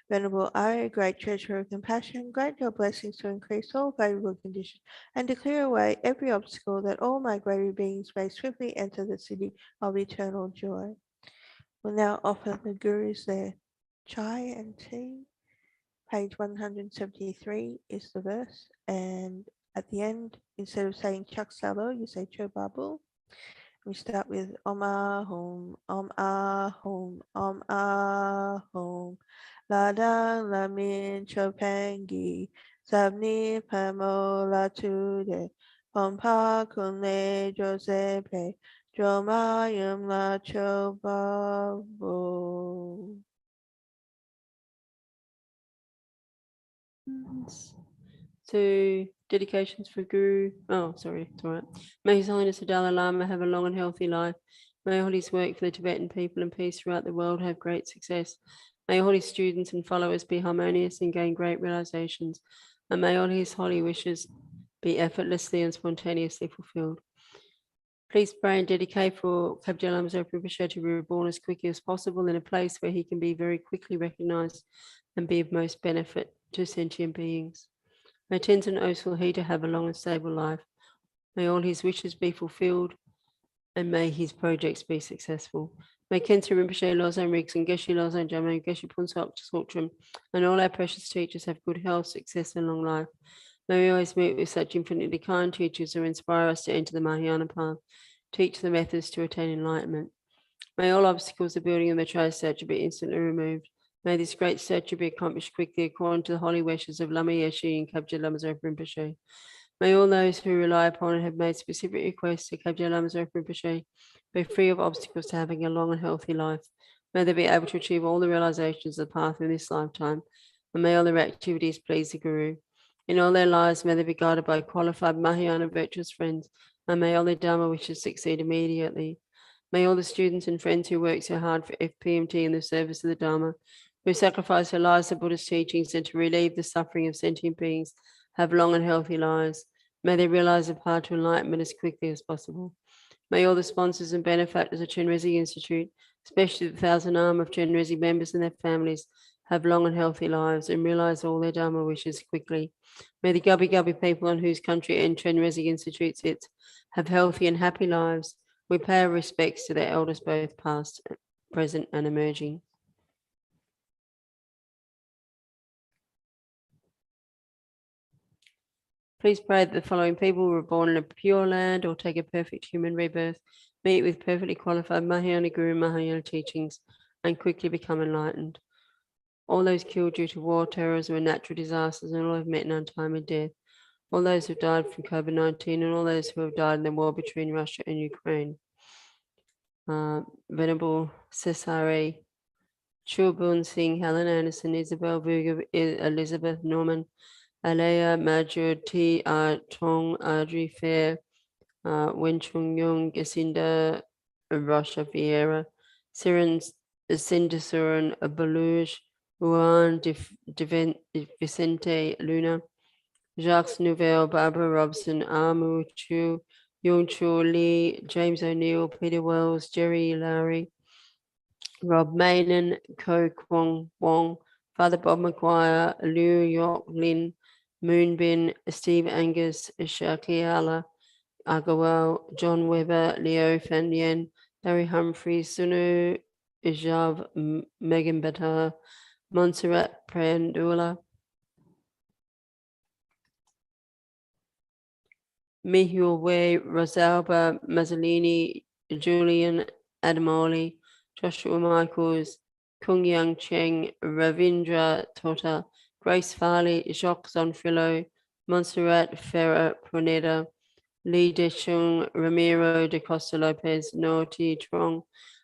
Venerable Arya, great treasure of compassion, grant your blessings to increase all favorable conditions and to clear away every obstacle that all migratory beings may swiftly enter the city of eternal joy. We'll now offer the gurus their chai and tea. Page 173 is the verse, and at the end, instead of saying Chak Salo, you say Cho Babu. We start with Om Ahom, Om Ahom, Om Ahom. Ladang Lamin Chopangi, Sabni Pamo Latude, Pompa Kunle Josepe, Jomayum La Chobabu. To dedications for Guru. Oh, sorry, it's all right. May His Holiness the Dalai Lama have a long and healthy life. May all his work for the Tibetan people and peace throughout the world have great success. May all his students and followers be harmonious and gain great realizations. And may all his holy wishes be effortlessly and spontaneously fulfilled. Please pray and dedicate for Kabja Lama Zopa Rinpoche to be reborn as quickly as possible in a place where he can be very quickly recognized and be of most benefit to sentient beings. May Tenzin Osul he to have a long and stable life. May all his wishes be fulfilled and may his projects be successful. May Khensa Rinpoche, Losang Riggs, and Geshe Losang Jamang, Geshe Punsok Sotram, and all our precious teachers have good health, success, and long life. May we always meet with such infinitely kind teachers who inspire us to enter the Mahayana path, teach the methods to attain enlightenment. May all obstacles of building a Maitreya statue be instantly removed. May this great statue be accomplished quickly according to the holy wishes of Lama Yeshe and Kabja Lama Zopa Rinpoche. May all those who rely upon and have made specific requests to Kabja Lama Zopa Rinpoche be free of obstacles to having a long and healthy life. May they be able to achieve all the realizations of the path in this lifetime, and may all their activities please the Guru. In all their lives, may they be guided by qualified Mahayana virtuous friends, and may all their Dharma wishes succeed immediately. May all the students and friends who work so hard for FPMT in the service of the Dharma, who sacrifice their lives to Buddhist teachings and to relieve the suffering of sentient beings, have long and healthy lives. May they realize the path to enlightenment as quickly as possible. May all the sponsors and benefactors of Chenrezig Institute, especially the 1,000 arm of Chenrezig members and their families, have long and healthy lives and realize all their Dharma wishes quickly. May the Gubbi Gubbi people on whose country and Chenrezig Institute sits have healthy and happy lives. We pay our respects to their elders, both past, present, and emerging. Please pray that the following people were born in a pure land or take a perfect human rebirth, meet with perfectly qualified Mahayana Guru Mahayana teachings, and quickly become enlightened. All those killed due to war, terrorism, and natural disasters, and all have met an untimely death. All those who have died from COVID-19, and all those who have died in the war between Russia and Ukraine. Venerable Cesare, Chulbun Singh, Helen Anderson, Isabel Vuga, Elizabeth Norman, Alea Major, T. Tong, Audrey Fair, Wen Chung Yung, Jacinda Rocha Vieira, Sindasuran Baluj, Juan Vicente Luna, Jacques Nouvel, Barbara Robson, Amu Chu, Yung Chu Lee, James O'Neill, Peter Wells, Jerry Lowry, Rob Maynan, Ko Kwong Wong, Father Bob McGuire, Liu York Lin, Moonbin, Steve Angus, Shakiala Agawal, John Weber, Leo Fan Yen, Larry Humphries, Sunu Ijav, Megan Batar, Montserrat Prandula, Mihul Way, Rosalba Mazzolini, Julian Adamoli, Joshua Michaels, Kung Yang Cheng, Ravindra Tota, Grace Farley, Jacques Zonfrillo, Montserrat Ferrer Proneda, Lee Dechung, Ramiro de Costa Lopez, Noti Trong,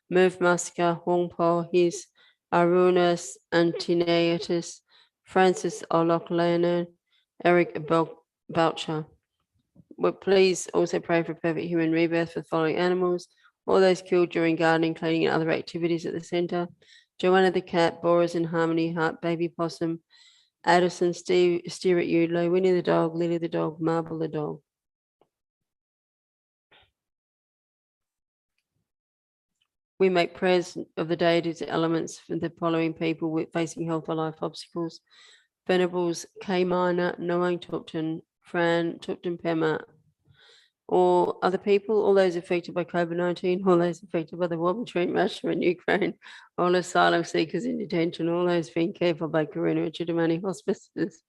Merv Muska, Hong Po His, Arunas Antineatis, Francis Olok Eric Boucher. But please also pray for perfect human rebirth for the following animals, all those killed during gardening, cleaning, and other activities at the centre. Joanna the cat, Boris in Harmony, Heart, Baby Possum, Addison, Steve, Steer at Udlow, Winnie the dog, Lily the dog, Marble the dog. We make prayers of the deities elements for the following people with facing health or life obstacles. Venerables K Minor, Noang Tupton, Fran, Tupton Pema, all other people, all those affected by COVID-19, all those affected by the war between Russia and Ukraine, all asylum seekers in detention, all those being cared for by Karuna Richard Amani hospices,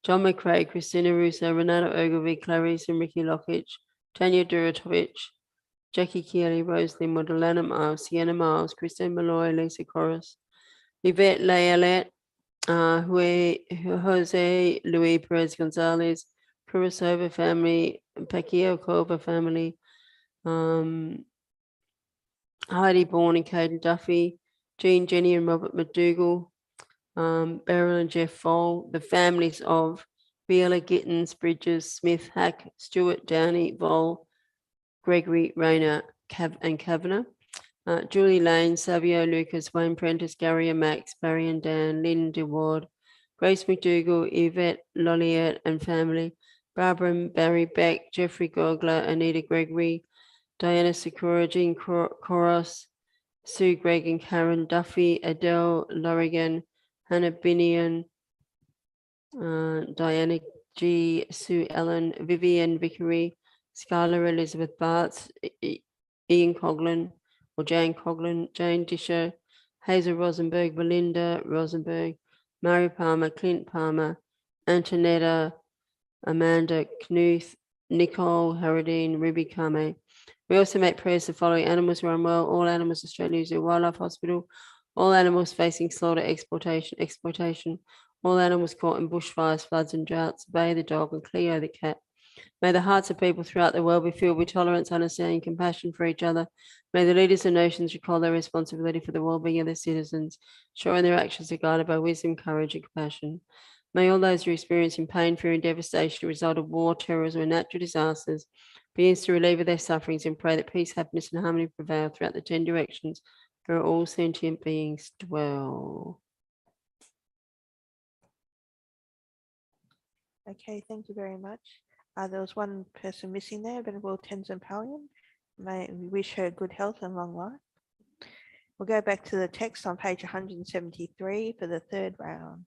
John McRae, Christina Russo, Renato Ogilvie, Clarice and Ricky Lockridge, Tanya Duratovich, Jackie Keeley, Rosalind Modelana Miles, Sienna Miles, Christine Malloy, Lisa Corris, Yvette Layalette, Jose Luis Perez Gonzalez, Kurasova family, Pacquiao Cova family, Heidi Bourne and Caden Duffy, Jean, Jenny and Robert McDougall, Beryl and Jeff Foll, the families of Viola Gittins, Bridges, Smith, Hack, Stewart, Downey, Vol, Gregory, Rayner, and Kavanagh, Julie Lane, Savio, Lucas, Wayne Prentice, Gary and Max, Barry and Dan, Lynn DeWard, Grace McDougall, Yvette Lolliette and family, Barbara and Barry Beck, Jeffrey Gogler, Anita Gregory, Diana Sakura, Jean Koros, Sue Gregg and Karen Duffy, Adele Lorigan, Hannah Binion, Diana G, Sue Ellen, Vivian Vickery, Skylar Elizabeth Bartz, Ian Coughlin, or Jane Coughlin, Jane Disher, Hazel Rosenberg, Belinda Rosenberg, Mary Palmer, Clint Palmer, Antonetta, Amanda Knuth, Nicole Harradine, Ruby Kame. We also make prayers the following animals who are unwell, all animals Australia Zoo Wildlife Hospital, all animals facing slaughter, exploitation, all animals caught in bushfires, floods and droughts, Bay the dog and Cleo the cat. May the hearts of people throughout the world be filled with tolerance, understanding, and compassion for each other. May the leaders of nations recall their responsibility for the well-being of their citizens, showing their actions are guided by wisdom, courage, and compassion. May all those who are experiencing pain, fear, and devastation as a result of war, terrorism, and natural disasters be used to relieve their sufferings and pray that peace, happiness, and harmony prevail throughout the 10 directions where all sentient beings dwell. Okay, thank you very much. There was one person missing there, Venerable Tenzin Palyan. May we wish her good health and long life. We'll go back to the text on page 173 for the third round.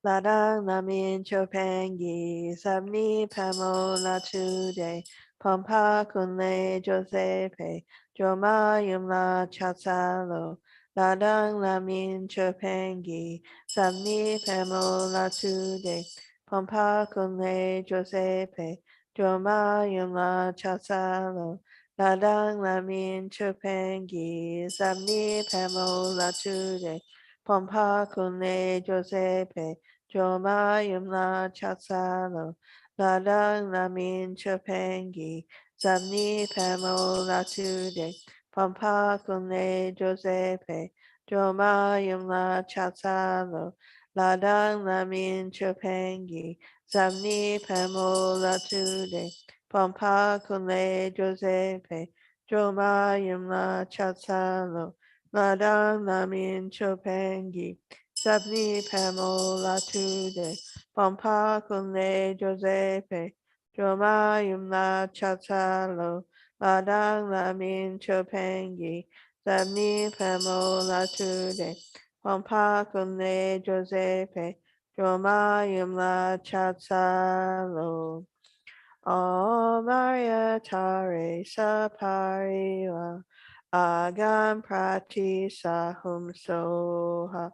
Ladang Namin Chopengi Sabni Pamo Latude Pompa Kunle Josepe Joma Yumla Chatsalo Ladang Lamin Chopengi, Samni Pemo Latude, Pompa Kunle Josepe, Joma Yumla Chasalo, Ladang Lamin Chopengi, Samni Pemo Latude, Pompa Kunle Josepe, Joma Yumla Chasalo, Ladang Lamin Chopengi, Samni Pemo Latude, Pampa Kunle Josepe, Joma Yumla Chatsalo, Ladang Lamin Chopengi, Zamni Pamo Latude, Pampa Kunle Josepe, Joma Yumla Chatsalo, Ladang Lamin Chopengi, Zamni Pamo Latude, Pampa Kunle Josepe, Joma Yumla Chatsalo, Ladang Lamin Chopengi, Zamni Pamo Latude, Pompa Kunle Josepe, Joma Yumla Chatsalo, O Maria Tare Sapariwa, Agam Prati Sahum Soha,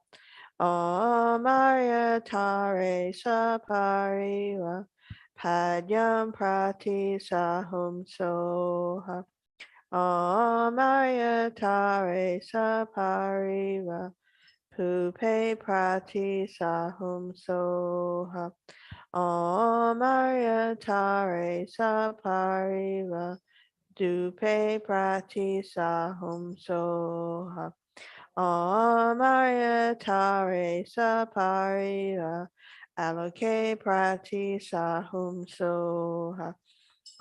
O Maria Tare Sapariwa, Padyam Prati Sahum Soha, O Maria Tare Sapariva, Pupe Prati Sahum Soha, O Maria Tare Sapariva, Dupe Prati Sahum Soha, O Maria Tare Sapariva, Aloke Prati Sahum Soha,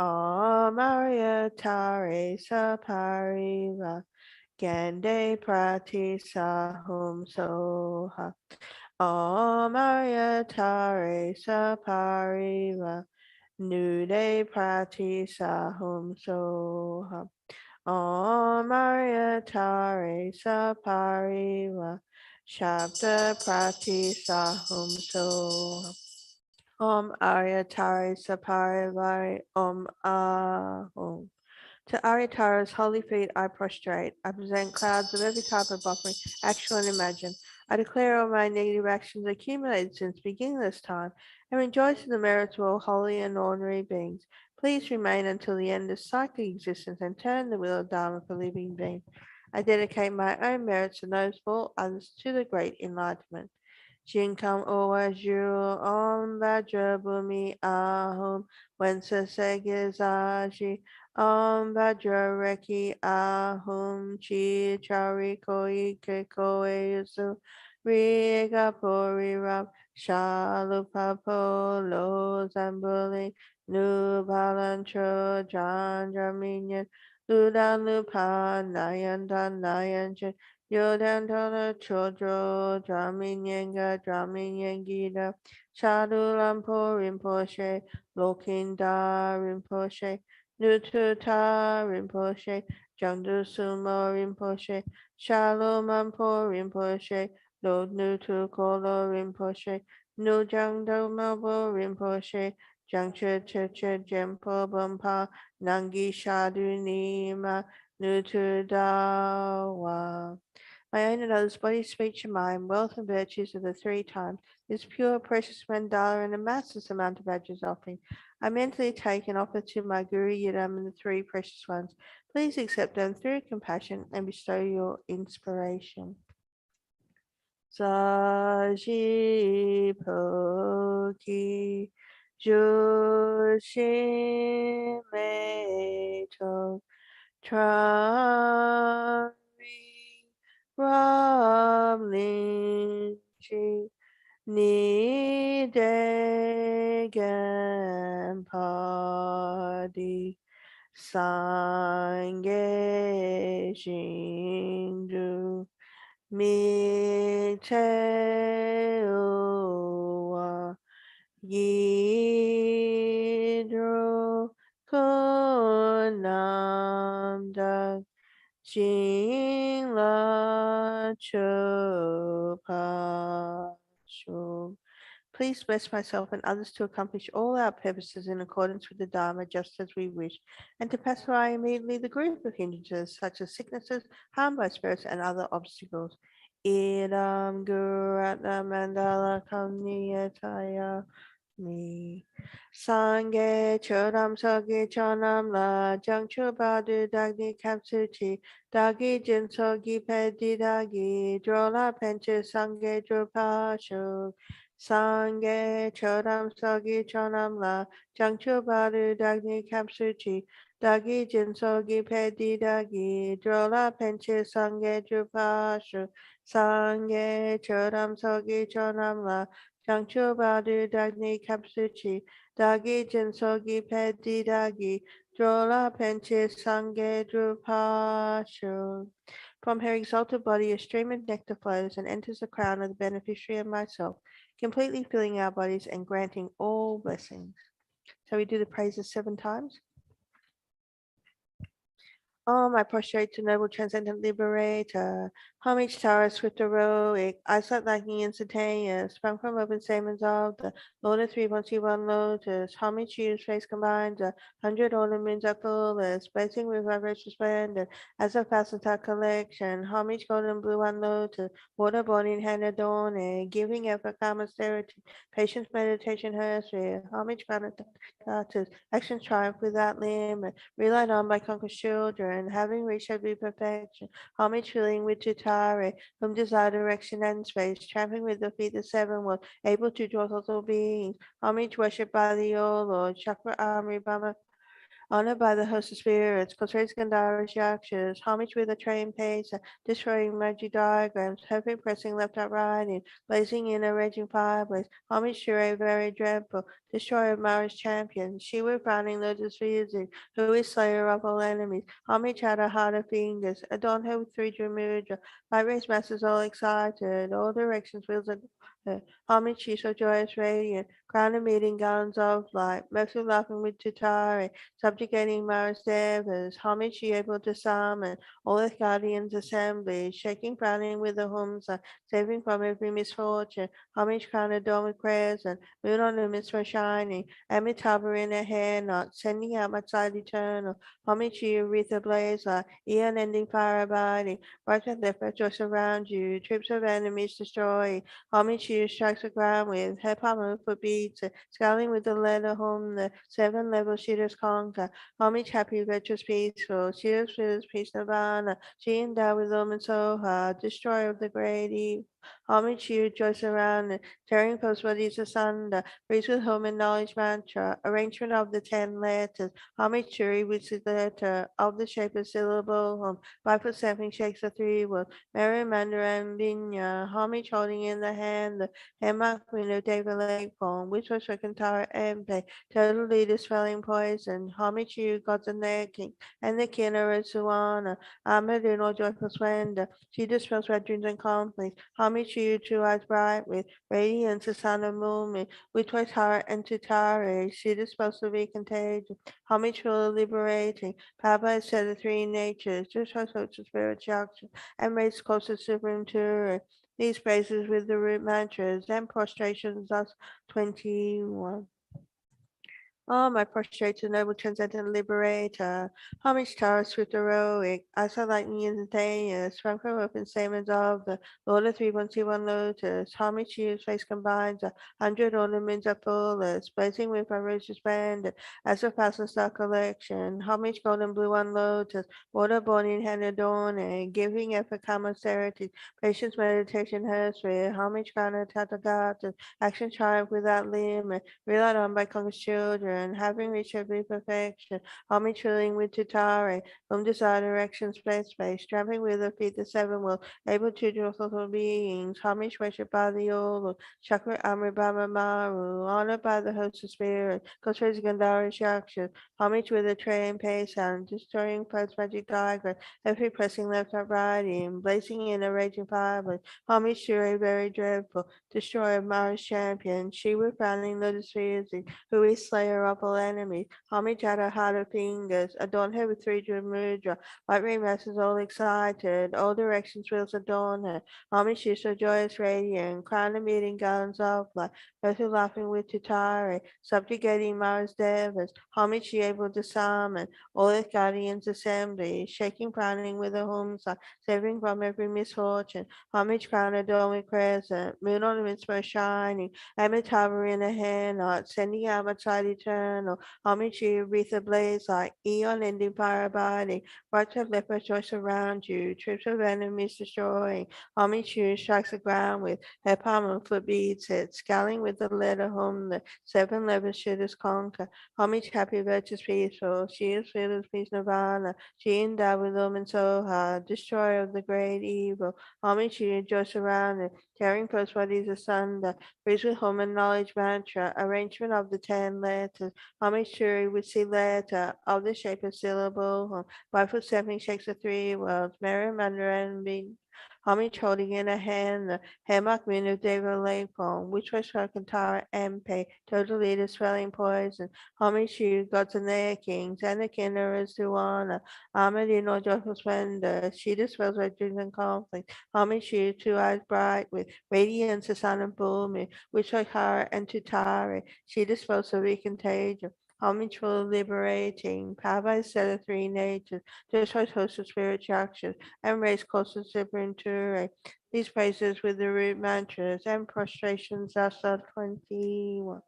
O Maria Tare Sapariva, Gande Prati Sahum Soha, O Maria Tare Sapariva, Nude Prati Sahum Soha, O Maria Tare Sapariva, Shabda Prati Sahum Soha. Om Aryatari Saparivari Om Ahum. To Aryatara's holy feet I prostrate. I present clouds of every type of offering, actual and imagined. I declare all my negative actions accumulated since beginning this time, and rejoice in the merits of all holy and ordinary beings. Please remain until the end of cyclic existence and turn the wheel of Dharma for living beings. I dedicate my own merits and those of all others to the great enlightenment. Jinkam Owaju Om Vajra Bhumi Ahum Wensa Segizaji Om Vajra Reki Ahum Chi Chari Koi Kekoe Yusu Riga Pori Ram Shalupapo Lo Zambuli Nu Balantro Jandra Minyan Ludan Lupa Nayan Dan Yodantala Chodro Draminyenga Sadhu Lampo Rinpoche Lokinda Rinpoche Nututa Rinpoche Jangdu Sumo Rinpoche Shalomampo Rinpoche Lod Nutu Kolo Rinpoche Nu Jangdo Mabo Rinpoche Jangche Cheche Jempo Bumpa Nangi Shadu Nima Nutu Dawa. My own and others' body, speech, and mind, wealth and virtues of the three times, this pure, precious mandala and a massless amount of Ajah's offering, I mentally take and offer to my Guru Yidam and the three precious ones. Please accept them through compassion and bestow your inspiration. Saji Poki Jushin Meito Trari Ramlinchi Ni Degen Padi Sange Shindu Mi Te Uwa Yidro Kunam Jing La Cho Pa Shu Please bless myself and others to accomplish all our purposes in accordance with the Dharma just as we wish, and to pacify immediately the group of hindrances such as sicknesses, harm by spirits, and other obstacles. Idam Guratna Mandala Kamniyataya me. Sangye Chodam Sogi Chonam La Jangchu Badu Dagni Kapsuchi Dagi Jin Sogi Pedi Dagi Drola Penche Sangye Drupashu Sangye Chodam Sogi Chonam La Jangchu Badu Dagni Kapsuchi Dagi Jin Sogi Pedi Dagi Drola Penche Sangye Drupashu Sangye Chodam Sogi Chonam La Jangchu Badu Dagni Kapsuchi, Dagi Jinsogi Pedi Dagi, Drola Penche Sange Drupashu. From her exalted body, a stream of nectar flows and enters the crown of the beneficiary and myself, completely filling our bodies and granting all blessings. So we do the praises 7 times. I prostrate to noble transcendent liberator. Homage to our swift heroic, eyesight lacking instantaneous, sprung from open stamens of the Lord of 3 lotus. Homage to his face combined, 100 ornaments at fullest, blazing with vibrant splendor, as a faceted collection. Homage golden blue one lotus, water born in hand adorning, giving effort, calm austerity, patience, meditation, hershey. Homage granted actions triumph without limit, relied on by conquered children, having reached every perfection. Homage filling with Tutare, whom desire direction and space, tramping with the feet the 7 worlds, able to draw total beings. Homage worshipped by the O Lord, Chakra Amri Brahma, honored by the host of spirits, Kosres Gandhara Yakshas, homage with a trained pace, destroying magic diagrams, heavy pressing left out riding, blazing in a raging fireplace, homage to a very dreadful, destroyer of Mara's champion, she with frowning lotus music, who is slayer of all enemies, homage had a heart of fingers, adorn her with 3 mudra, light race masses all excited, all directions wheels at her, homage she so joyous radiant, crown of meeting gowns of light, mercy laughing with Tutare, subjugating Mara's devas, homage she able to summon all the guardians assemblies, shaking, frowning with the humsa, saving from every misfortune, homage crown adorned with crescent, moon on the midst for shining, Amitabha in her hair knot, sending out my side eternal, homage she Aretha blazer, eon ending fire abiding, right with their joy around you, troops of enemies destroying, homage she strikes the ground with, her palm foot beats, scaling with the letter home, the 7 levels she does conquer, homage happy, virtuous, peaceful, she is peace nirvana, she endowed with Lama Soha, destroyer of the great evil, homage she rejoice around it, tearing post bodies asunder, praise with home and knowledge mantra, arrangement of the 10 letters, homage to which is the letter of the shape of syllable home, 5 foot 7 shakes the 3 words, Mary Mandarin Binya, homage holding in the hand the Hemma Queen of David Lake poem, which was for Kantara Empe, totally dispelling poison, homage to you, gods and their king, and the king of Suwana, Ahmed in all joyful splendor, she dispels red dreams and conflicts, homage to you, 2 eyes bright with radiance, the sun of movement, which was heart and Tutare, she dispels the weak contagion, homage for the liberating, Papa has said the 3 natures, just as social spiritual action, and raised closer to supreme Turin. These praises with the root mantras and prostrations thus 21. I prostrate to noble transcendent liberator. Homage to our swift heroic, eyes are lightning instantaneous, sprung from open stamens of the Lord of 3 lotus. Homage to his face combines 100 ornaments of fullest, blazing with rose splendor, as a 1,000-star collection. Homage golden blue one lotus, water born in hand adorning, giving effort, calm austerity, patience, meditation, hershey. Homage crown of Tathagata, action triumph without limit, relied on by conquered children, having reached every perfection, homage filling with Tutare, whom desire direction, space, tramping with the feet the 7 worlds, able to draw total beings, homage worshipped by the Lord, Chakra Amri Brahma Maru, honored by the host of spirits, Kosres Gandhara Yakshas, homage with a train pace sound, destroying Pope's magic diagram, every pressing left up riding, blazing in a raging fireplace, homage to a very dreadful, destroyer of Mara's champion, she with frowning lotus music, who is slayer of all enemies. Homage at her heart of fingers. Adorn her with three-jeweled mudra. White ring masses all excited. All directions wheels adorn her. Homage is so joyous radiant. Crown the meeting gallons of light. Both who laughing with Tutare. Subjugating Mara's devas. Homage she able to summon. All its guardians assembly. Shaking crowning with a home side. Saving from every misfortune. Homage crown adorned with crescent. Moon ornaments were shining. Amitabha in a hand, sending out outside eternal. Homage to you, wreath ablaze like eon ending fire body. Watch of leopard choice around you, trips of enemies destroying. Homage to you, strikes the ground with her palm and foot beats it, scaling with the letter home, the seven levels shooters conquer. Homage happy, virtuous, peaceful. She is fearless, peace, nirvana. She endowed with Om and Soha, destroyer of the great evil. Homage to you, joy surrounded, tearing first bodies asunder. Praise with home and knowledge mantra, arrangement of the 10 letters. Homage to with C letter of the shape of syllable. Five foot seven shakes the three worlds. Mary Mandarin being homage holding in a hand the hammock moon of David Lapon, which was her Kantara MP, totally the swelling poison. Homage to gods and their kings, and the kindreds to honor. Armored in all joyful splendor, she dispels legends and conflict. Homage to eyes bright with radiance, the sun and full moon which like her and to Tare, she disposed of contagion. Homage for liberating, power set of three natures, destroys host of spiritual actions, and raise closer to Venture. These praises with the root mantras and prostrations are 21.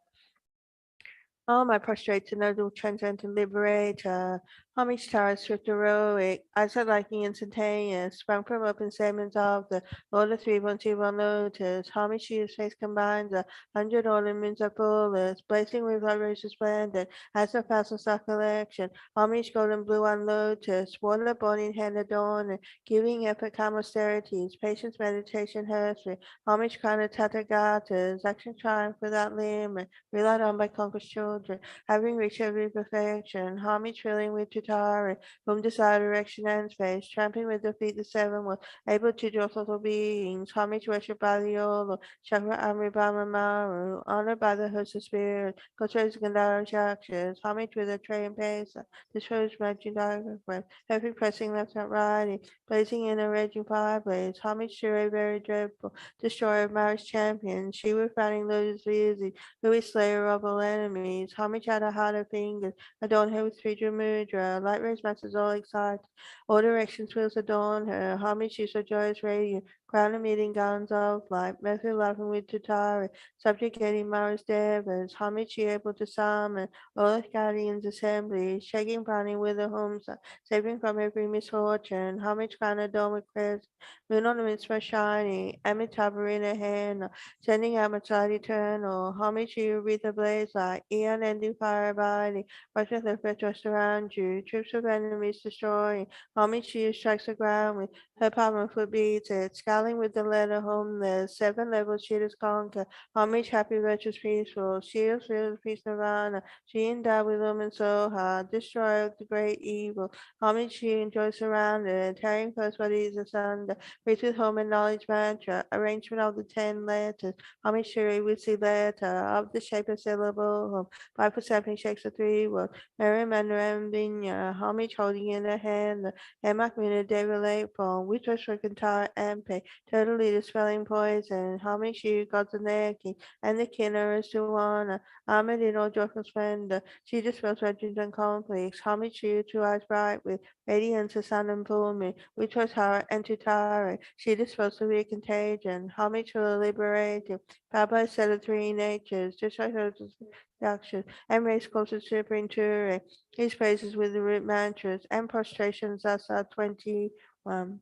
Oh, my prostrate noble transcendent liberator, homage to swift heroic, eyes of lightning instantaneous, sprung from open segments of the Lord of 312 lotus, homage to his face combines 100 ornaments of fullest, blazing with rose resplendent, as a thousand star collection, homage golden blue on lotus, water born in hand adorned, giving epic calm austerities, patience, meditation, heresy, homage crown of Tathagatas, action triumph without limit, relied on by conquered children, having reached every perfection, homage filling with Tutari, whom desire direction and space, tramping with the feet the seven was able to draw total beings, homage worship by the Olo, Chakra Amribama Maru, honored by the host of spirits, Kotres Gandhara Chakras, homage with a tray and pesa, destroys magic diagram, every pressing left and right, blazing in a raging fireplace, homage to a very dreadful, destroyer of Maris champions, she with frowning lotus easy, who is slayer of all enemies, homage at a heart of fingers, adorn her with three-jeweled mudra, light rays masses all excited, all directions wheels adorn her, homage to so joyous radiant, crown of meeting gowns of light, method laughing with Tutari, subjugating Mara's devas, homage she able to summon, all the guardians assembly, shaking browning with the homes, saving from every misfortune, homage crown adorned with crest, moon ornaments were shining, Amitabha in her hand, sending out outside eternal, homage to you, wreath ablaze like eon ending fire body, watch with the just around you, troops of enemies destroying, homage to you, strikes the ground with her palm and foot beats it, scaling with the letter homeless, seven levels she does conquer, homage happy, virtuous, peaceful, shields, fearless, peace, nirvana, she endowed with lumen soha, destroyer of the great evil, homage she enjoys surrounded, tearing first bodies asunder, reach with home and knowledge mantra, arrangement of the 10 letters, homage to with the letter of the shape of syllable, 5 for 7 shakes the three words, Mary Mandarin Vinya, homage holding in her hand, the Hammock Mina David Lapon, which was for Kantara MP, totally dispelling poison, homage to gods and their king, and the kindreds to honor, armored in all joyful splendor, she dispels legends and conflicts, homage to you, two eyes bright with radiance of sun and full moon, which was her and to Tara, she dispels the weak contagion, homage to the liberated, Baba said of three natures, just like her action, and raise closer to Venture. His praises with the root mantras and prostrations thus are 21.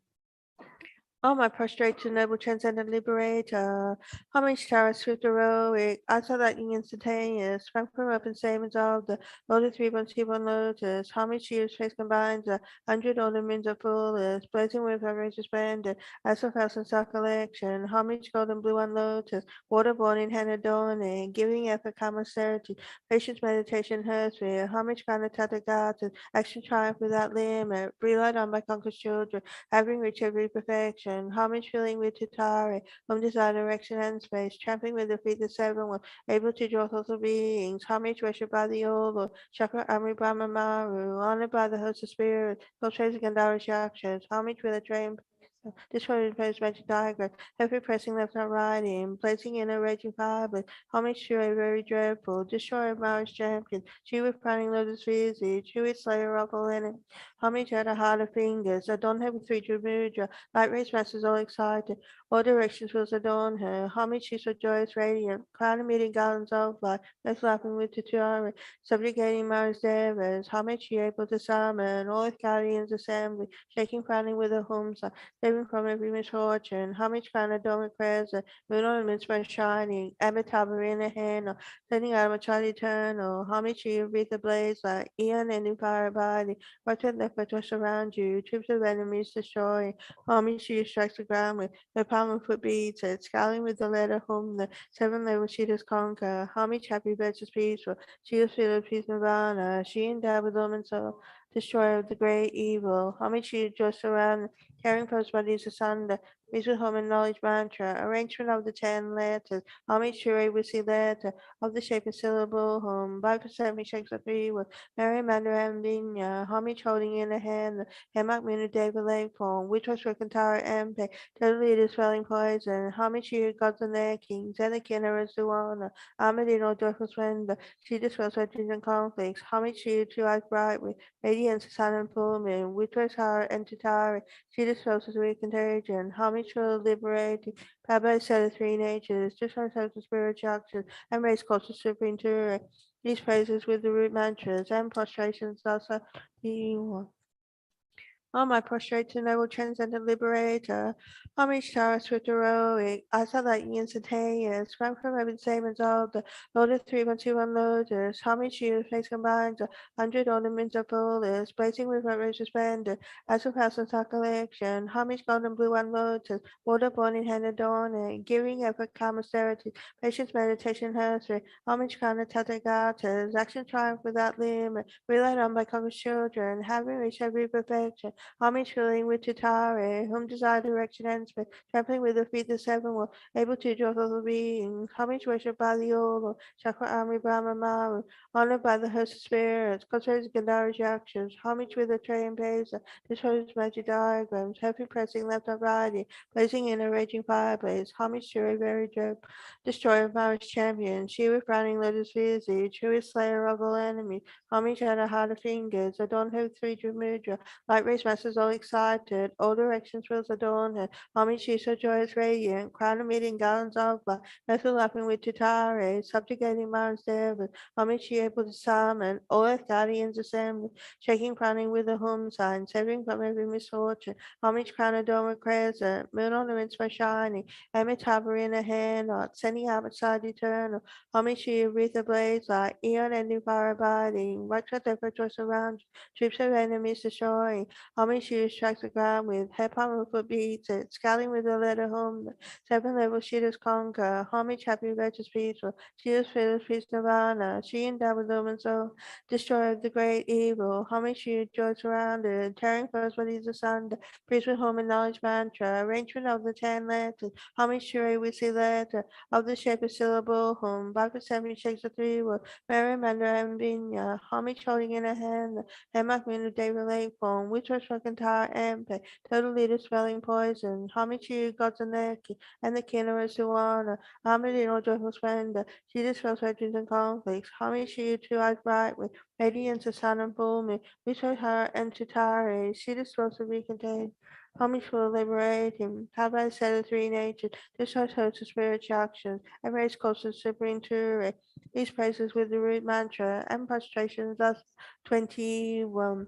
Oh, my prostrate to noble transcendent liberator, homage to our swift heroic, also lightning instantaneous, sprung from open statements of the Lord of 312 lotus, homage to your face combines 100 ornaments of fullest, blazing with outrageous splendor, as of house and star collection, homage golden blue on lotus, waterborn in hand adorning, giving effort calm austerity, patience meditation hersphere, homage crown of Tathagatas, action triumph without limit, relied on by conquered children, having reached every perfection, action, homage filling with Tutari, home design, direction, and space, trampling with the feet, the seven one, able to draw thoughts of beings, homage worshipped by the old Lord, Chakra Amri Brahma Maru, honored by the host of spirit, cultivating Gandharish actions, homage with a train. Destroyed place magic diagram, heavy pressing left and right in, placing in a raging fire, homage to a very dreadful, destroyer Mars champion, she with crowning lotus visage, she with slayer of all enemies, homage at a heart of fingers, adorn her with three true mudra, light race masters all excited, all directions will adorn her, homage she's with joyous radiant, crown emitting gallons of light, most laughing with Tutari, subjugating Mars devas, homage she able to summon, all its guardians assembly, shaking crowning with a home saving from every misfortune, homage kind of dome present, moon ornaments by shining, Amitabha in the hand, sending out a child eternal, homage to you, breathe the blaze like Eon and fire body, watch and left but just around you, troops of enemies destroying, homage to you strikes the ground with the palm of foot beats it, scaling with the letter home, the seven levels she does conquer, homage happy birds peaceful, she is filled with peace nirvana, she endowed with them and soul, destroyer of the great evil, homage she just around carrying first bodies asunder, music home and knowledge mantra, arrangement of the 10 letters, homage to a witty letter, of the shape of syllable home, 5% me shakes the three words, Mary Amanda and Vinya, homage holding in a hand, Hemak Muna David Lake form, which was for Kantara MP, totally dispelling poison, homage to you, gods and their kings, and the Kinner as Duana, Amadino joyful splendor, she dispels legends and conflicts, homage to you, two eyes bright with radiance, sun and full moon, which was her and Tutari, she disposes with contagion, homage for liberating, powered by set of three natures, just on of spiritual action, and race culture supreme to these praises with the root mantras and prostrations also being one. Oh, my prostrate noble transcendent liberator, homage to our swift heroic, I saw that instantaneous, sprang from heaven savings of the Lord of 312 lotus, homage to you, face combines 100 ornaments of fullness, blazing with outrageous splendor, as of house and collection, homage golden blue and lotus, water born in hand adorning, giving effort calm austerity, patience meditation herstory, homage kind of tatagatas, action triumph without limit, relied on by conquered children, having reached every perfection, homage filling with Tutare, whom desire direction and space, trampling with the feet the seven will, able to draw the beings, homage worshipped by the old Lord, Chakra Amri Brahma Maru, honored by the host of spirits, cultivated Gandharish actions, homage with the tray and pesa, destroys magic diagrams, heavy pressing left and right, blazing in a raging fireplace, homage to a very dread destroyer of Maris champion, she with crowning lotus visage, who is slayer of all enemies, homage at her heart of fingers, adorn her with three mudra, light race masters all excited, all directions wills adorn her, homage she so joyous radiant, crown emitting gallons of light, method laughing with Tutare, subjugating Mars devas, homage she able to summon, all earth guardians assemble, shaking crowning with a home sign, saving from every misfortune, homage crown adorn with crescent, moon ornaments by shining, Amitabha in a hand, sending out beside eternal, homage she wreath ablaze like eon ending fire abiding, watch out their choice around you, troops of enemies destroying, homage she strikes the ground with, head palm of foot beats it, scaling with the letter home, seven levels she does conquer, homage happy righteous peaceful, she is fearless peace nirvana, she endowed with lumen soul, destroyer of the great evil, homage she joy surrounded, tearing first bodies asunder, priest with home and knowledge mantra, arrangement of the 10 letters, homage to a witty letter, of the shape of syllable home, 5% shakes the three words, Mary Amanda and Vinya, homage holding in a hand, Hemak Muna David Lake form, which was for entire MP, totally dispelling poison, homage to you, gods and their king, and the king of Suwana, armored in all joyful splendor, she dispels legends and conflicts, homage to you, two eyes bright with radiance of sun and full moon, which was her and Chitare, she dispels the be contained. Homage for liberating, have I said of three natures, this heart host of spiritual actions, and raise closer to supreme truth. These praises with the root mantra and prostrations thus 21.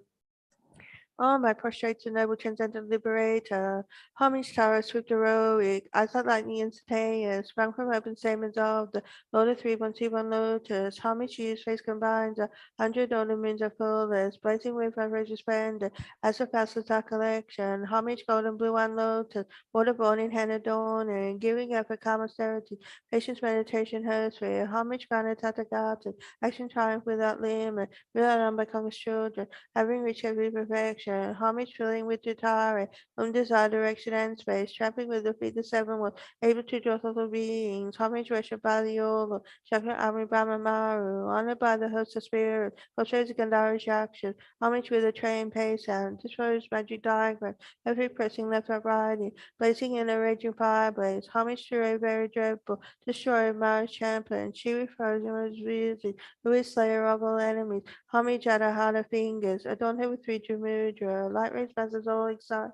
Oh, my prostrated noble transcendent liberator, homage to our swift heroic, I thought lightning instantaneous, sprang from open stamens of the Lord of 312 lotus, homage to his face combines 100 ornaments of fullness, blazing with outrageous splendor, as a fastest collection, homage golden blue and lotus, water born in hand adorning, giving effort calm austerity, patience meditation hersphere, homage granted tatagatas, action triumph without limit, without by conquered children, having reached every perfection, direction, homage filling with Jatari, undesired direction and space, trapping with the feet the seven worlds, able to draw total beings, homage worship by the Yolo, Chakra Amri Brahma Maru, honored by the host of spirits, portrays Gandhari Shakshas, homage with a train pace sound, destroys magic diagram, every pressing left or right, blazing in a raging fire blaze, homage to a very dreadful, destroyer Mars champion, she refers him as Vizi, who is slayer of all enemies, homage at her heart of fingers, adorn her with three Jamudra, light rays passes all excite,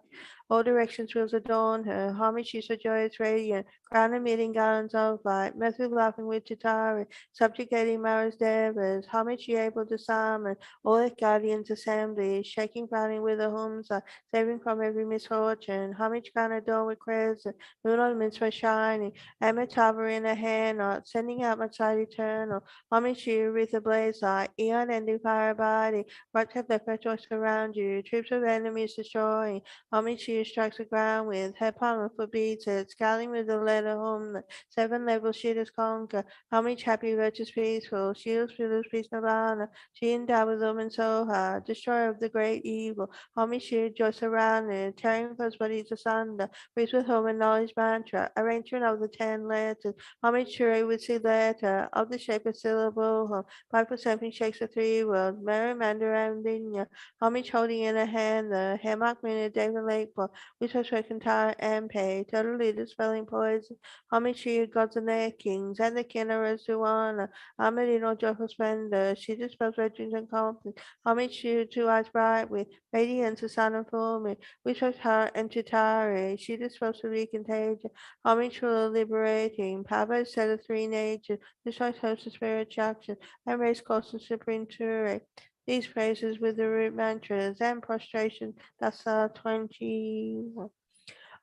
all directions wheels adorn her, homage she's a joyous radiant, crown emitting gallons of light, method laughing with Chitari, subjugating Mara's devas, homage she able to summon, all its guardians assembly, shaking crowning with a humsa, saving from every misfortune, homage crown adorned with crescent, moon ornaments were shining, Amitabha in a hand knot, sending out my side eternal, homage you with a blaze light, eon ending fire body, right have the perpetual surround you, troops of enemies destroying, homage you strikes the ground with, head palm for beats it, scaling with the letter home, seven levels she does conquer, homage happy virtuous peaceful, shields fearless peace nirvana, she endowed with them and Soha, destroyer of the great evil, homage she joy surrounded, tearing first bodies asunder, breathes with home and knowledge mantra, arrangement of the 10 letters, homage sure with see letter, of the shape of syllable, 5% shakes the three worlds, Mary Mandarin Dinya, homage holding in a hand the hammock minute David Lakewell, which was entire and pay, totally dispelling poison, homage to you gods and their kings, and the Kinnaras Duana, Amadino joyful splendor, she dispels legends and conflict, homage to you two eyes bright with radiance the sun and fulfillment, which was her and Chitari, she dispels the weak contagion, homage to the liberating, power set of three natures, destroys hosts of spirit action, and raise course of supreme Ture. These phrases with the root mantras and prostration, that's 21.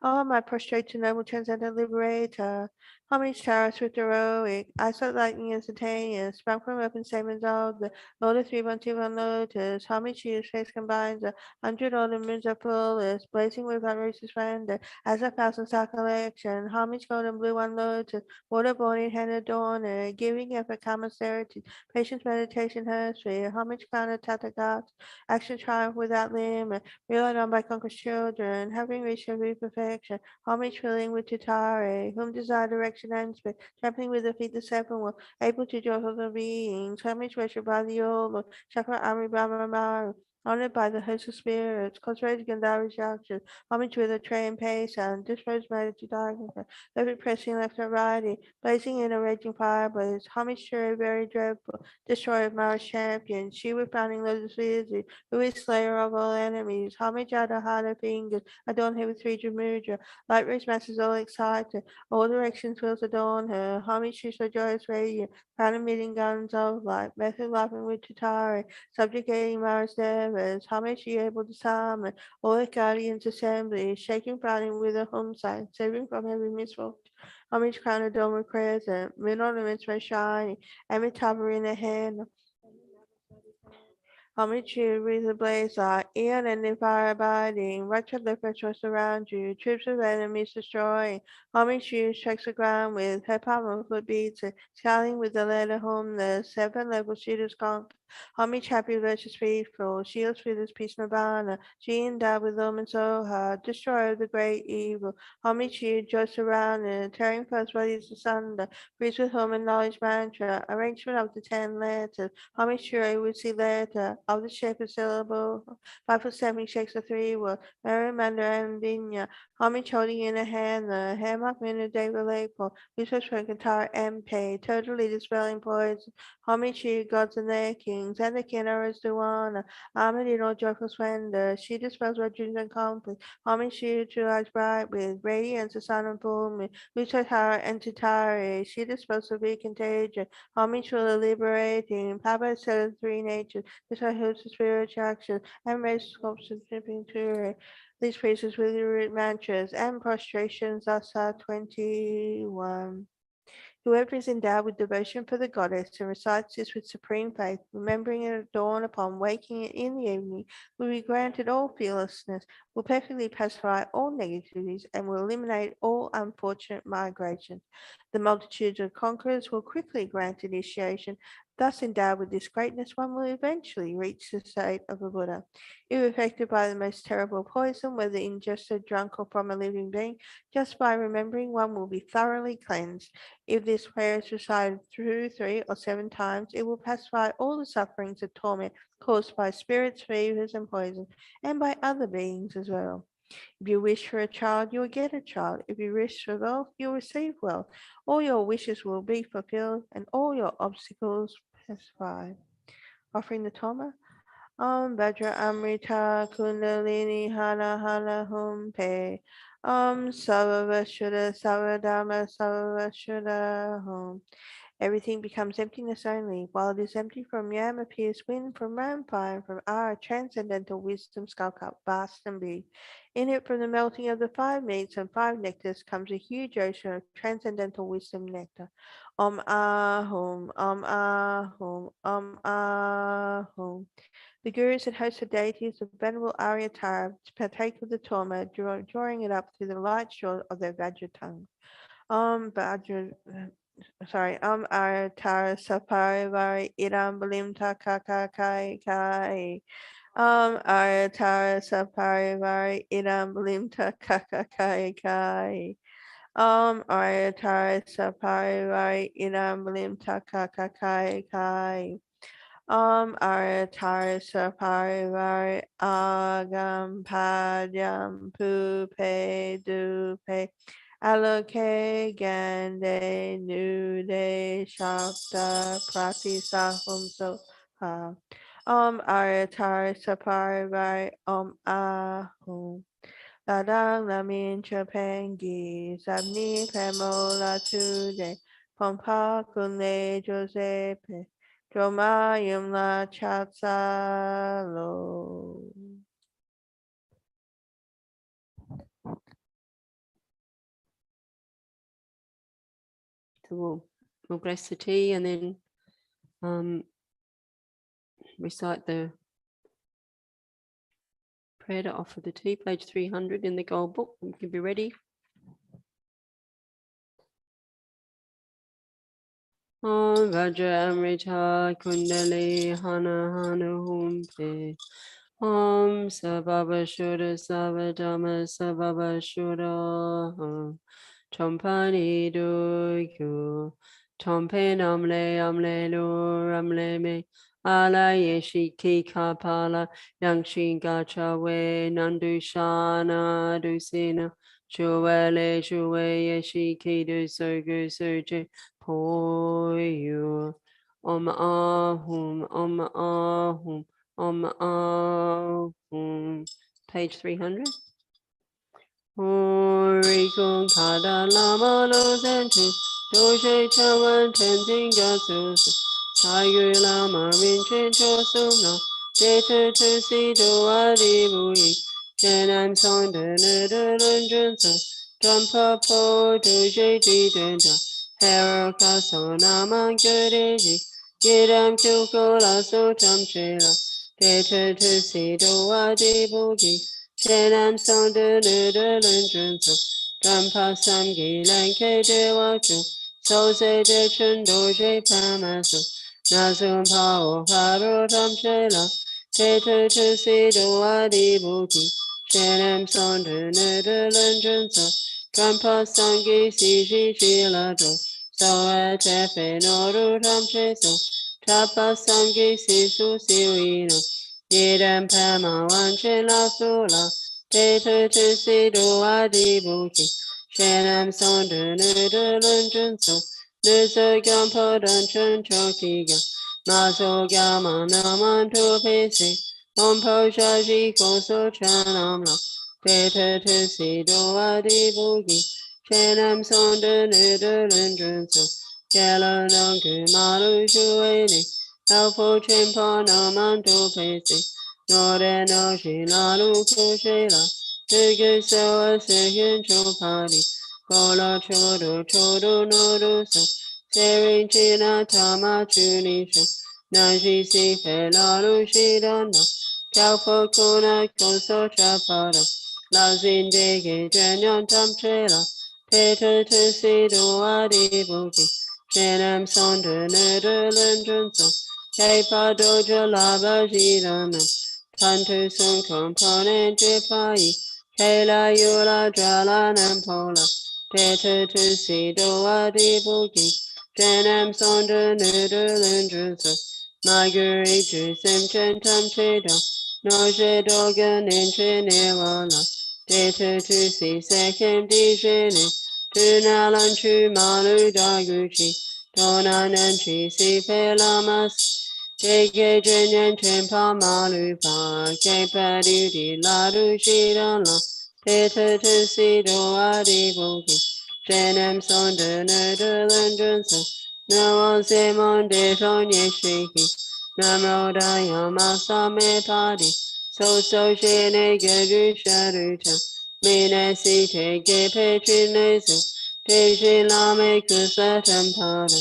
Oh, my prostrate noble transcendent liberator. Homage towers with heroic. I saw lightning instantaneous. Sprung from open statements of the Lord of 312 lotus. Homage to his face combines 100 older moons of fullest, blazing with outrageous splendor. As a thousand star collection. Homage gold and blue on lotus. Waterborne in hand adorner. Giving effort common serities. Patience meditation her sphere. Homage crown of Tathagata. Action triumph without limit. Relied on by conquerors children, having reached every perfection, homage filling with Tutare, whom desire direction and space, trampling with the feet the seven will, able to joy all the beings, homage worshipped by the old, Chakra Amri Brahma Maru, honored by the host of spirits, cultivated Gandhari Shakshas, homage with a tray and pace, and disposed matter to darkness, every pressing left and righty, blazing in a raging fireblaze, homage to a very dreadful, destroyer of Mara's champion, she with crowning lotus busy, who is slayer of all enemies, homage at her heart of fingers, adorn her with three Jamudra, light rays masses all excited, all directions wheels adorn her, homage to so joyous radiant, crown emitting guns of light, method laughing with Tutari, subjugating Mars devas, homage she able to summon, all the guardians assembly, shaking frowning with a home sign, saving from every misfortune. Homage crown adorned with crescent, moon ornaments were shining, Amitabha in the hand, homage you with the blaze light, eon and fire abiding, right of the perpetual surround you, troops of enemies destroying, homage you strikes the ground with, her palm foot beats it, scaling with the letter home, the seven level shooters conquer, homage happy virtuous faithful, shields with his peace nirvana, she endowed with them and Soha, destroyer of the great evil, homage you joy surrounded, tearing first bodies asunder, breathes with home and knowledge mantra, arrangement of the 10 letters, homage sure we see later of the shape of syllable. 5 for 7 shakes the three word. Mary Mandarin Dinya. Homage holding in a hand the hammock minute David Lakewell. Research for guitar MP. Totally dispelling poison. Homage to you, gods and their kings. And the Kinnaras Duana. Armored in all joyful splendor. She dispels our dreams and conflict. Homage to you, two eyes bright with radiance, the sun and full moon. Research her and Titari. She dispels the big contagion. Homage for the liberating, Papa said of three natures, this I host the spirit action, and raise sculptures shipping to it. These praises with the root mantras and prostrations, Asa 21. Whoever is endowed with devotion for the goddess and recites this with supreme faith, remembering it at dawn upon waking in the evening, will be granted all fearlessness, will perfectly pacify all negativities, and will eliminate all unfortunate migrations. The multitudes of conquerors will quickly grant initiation, Thus endowed with this greatness, one will eventually reach the state of a Buddha. If affected by the most terrible poison, whether ingested, drunk, or from a living being, just by remembering one will be thoroughly cleansed. If this prayer is recited 2, 3, or 7 times, it will pacify all the sufferings and torment caused by spirits, fevers, and poison, and by other beings as well. If you wish for a child, you will get a child. If you wish for wealth, you will receive wealth. All your wishes will be fulfilled, and all your obstacles pacified. Offering the Toma. Om Vajra Amrita Kundalini Hana Hana Hum Pe. Om Sarva Shuddha Sarvadharma Sarva Shuddha Hum. Everything becomes emptiness only. While it is empty, from Yam appears wind, from Ram fire, and from Ara transcendental wisdom skull cup, vast and big. In it, from the melting of the 5 meats and 5 nectars, comes a huge ocean of transcendental wisdom nectar. Om Ahum, Om Ahum, Om Ahum. The gurus and hosts of deities of venerable Aryatara partake of the Toma, drawing it up through the light shore of their Vajra tongues. Aryatara Saparivari Idam Balim Taka Kai Kai. Aryatara Saparivari Idam Balim Taka Kai Kai. Aryatara Saparivari Idam Balim Taka Kai Kai. Aryatara Saparivari Agam Padyam Pupe Dupe. Aloke Gande Nude Shapta Pratisahum Soha. Aryatara Saparivari Ahum. Ladang Lamin Chapangi Sabni Pemola Tude Pompa Kunle Josepe Jomayum La Chatsalo. So we'll bless the tea and then recite the prayer to offer the tea, page 300 in the gold book. You can be ready. Om Vajra Amrita Kundali Hana Hana Hum Pe. Om Sababa Shuddha Sabadama Sababa Shuddha. Chompani Do Kyu. Tompe Amle Lu Ramle Me. Ala Yeshi Ki Kapala Yangshin Gacha We Nandu Shana Dusina. Shuele Yeshi Ki Du Sogu Suje. Poyu. Om Ahum, Om Ahum, Om Ahum. Page 300. Ori Kung Kada Lama Lo Zentu, Doshe Chawan Tenzin Gatsu, Tiger Lama Rinchen Chosumna, Data Tusi Doadi Bui, Jenam Song de Neda Lunjunsa, Jumpa Po Doshe Didenta, Hero Kaso Naman Gadeji, Gidam Kyuko Lasso Tamchela, Data Tusi Doadi Bugi, Chenam Song de Neda Lunjunsa, Jumpa Samgi Lanke Dewachu, So Se De Chun Doje Pamasu, Nasum Pao Paro Tamchela, Data Tusi Doadi Bugi, Chenam Song de Neda Lunjunsa, Jumpa Sangi Siji Chilado, So Tefe Noru Tamcheso, Tapa Sangi Sisu Siwino, Yedam Pama Wanchela Sula, Data Tusi Doadi Buki, Shenam Sonda Nuda Lunjunso, Nusa Gampa Dunchun Chokiga, Maso Gama Namanto Pesi, Ompo Shaji Koso Chanamla, Data Tusi Doadi Buki, Shenam Sonda Nuda Lunjunso, Jala Nanku Malu Shueni, Alpo Chimpa Namanto Pesi, Nore no Shilalu Kushela, Tugu Sawa Sehin Chopadi, Kola Chodo Nodu So, Serin China Tama Chunisha, Naji Si Pelalu Shidana, Kalpo Kona Koso Chapada, Lazin Dege Janyan Tamchela, Peter Tusi Doadi Buki, Jenam son de ne de lendren son. Kepa doja lava jiranam. Tantu son component pai. Kela yula jala nampola. Teta tu si do adibuki. Jenam son de ne de lendren son. Maguri tu sem chen tam chedo. No je dogan inche newala. Teta tu si sekem di jene. Tunalan chu malu daguchi. Donanan chi si pe lamas. Jege jenyan chempa malu pa. Ke padu di ladu shidan la. Teta tu si do adi boki. Jenem son de ne de lendren son. No one se mon de ton ye shiki. Namro da yama sa me padi. So she ne geru sharuta. Mine si te ge petrinesu. Te she la me kusa tempada.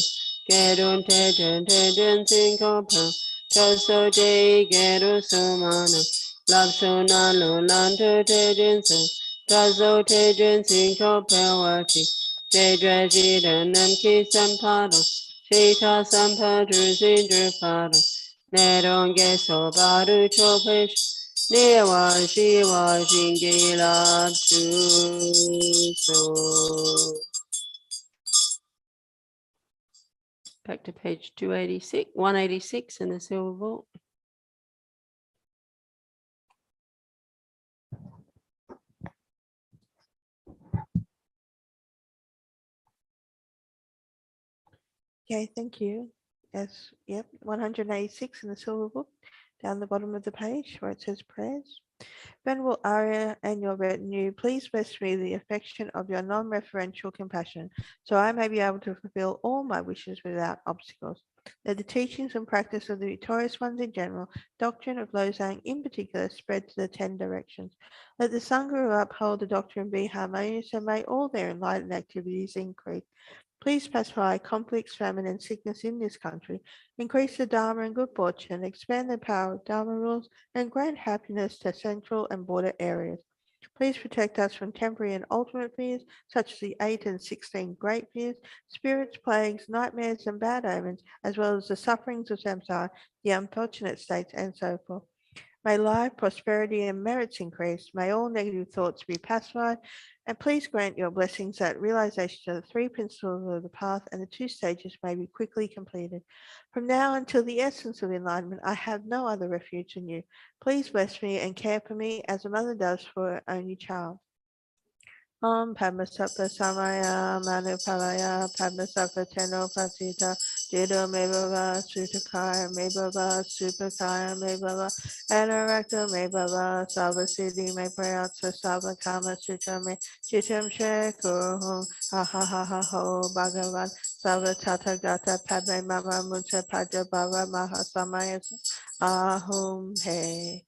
Gerun te jen sin kopa. Toso de geru sumana. Love so na lo lanto te jen so. Tazo te jen sin kopa wati. Te draji nam ki sampada. Shita sampadru sin drupada. Neronge so baru chopesh. Newa shiwa shingila so. Back to page 286, 186 in the silver vault. Okay, thank you. Yes, yep, 186 in the silver book, down the bottom of the page where it says prayers. Venerable Arya and your retinue, please bless me the affection of your non-referential compassion, so I may be able to fulfill all my wishes without obstacles. Let the teachings and practice of the victorious ones in general, doctrine of Losang in particular, spread to the 10 directions. Let the Sangha uphold the doctrine be harmonious, and may all their enlightened activities increase. Please pacify conflicts, famine, and sickness in this country, increase the Dharma and good fortune, expand the power of Dharma rules, and grant happiness to central and border areas. Please protect us from temporary and ultimate fears, such as the 8 and 16 great fears, spirits, plagues, nightmares, and bad omens, as well as the sufferings of samsara, the unfortunate states, and so forth. May life, prosperity, and merits increase. May all negative thoughts be pacified. And please grant your blessings that realization of the 3 principles of the path and the 2 stages may be quickly completed. From now until the essence of enlightenment, I have no other refuge in you. Please bless me and care for me as a mother does for her only child. Om Padmasapta Samaya Manupalaya Padmasapta Teno Pasita Dido Mebava Sutakaya Mebava Supakaya Mebava Anarakta Mebava Sava Siddhi Me Prayatsa Sava Kama Sutra Me Chitam Shekurum Ha Ha Ha Ha Ho Bhagavan Sava Tata Gata Padme Mama Muncha Paja Bava Mahasamaya Ahum He.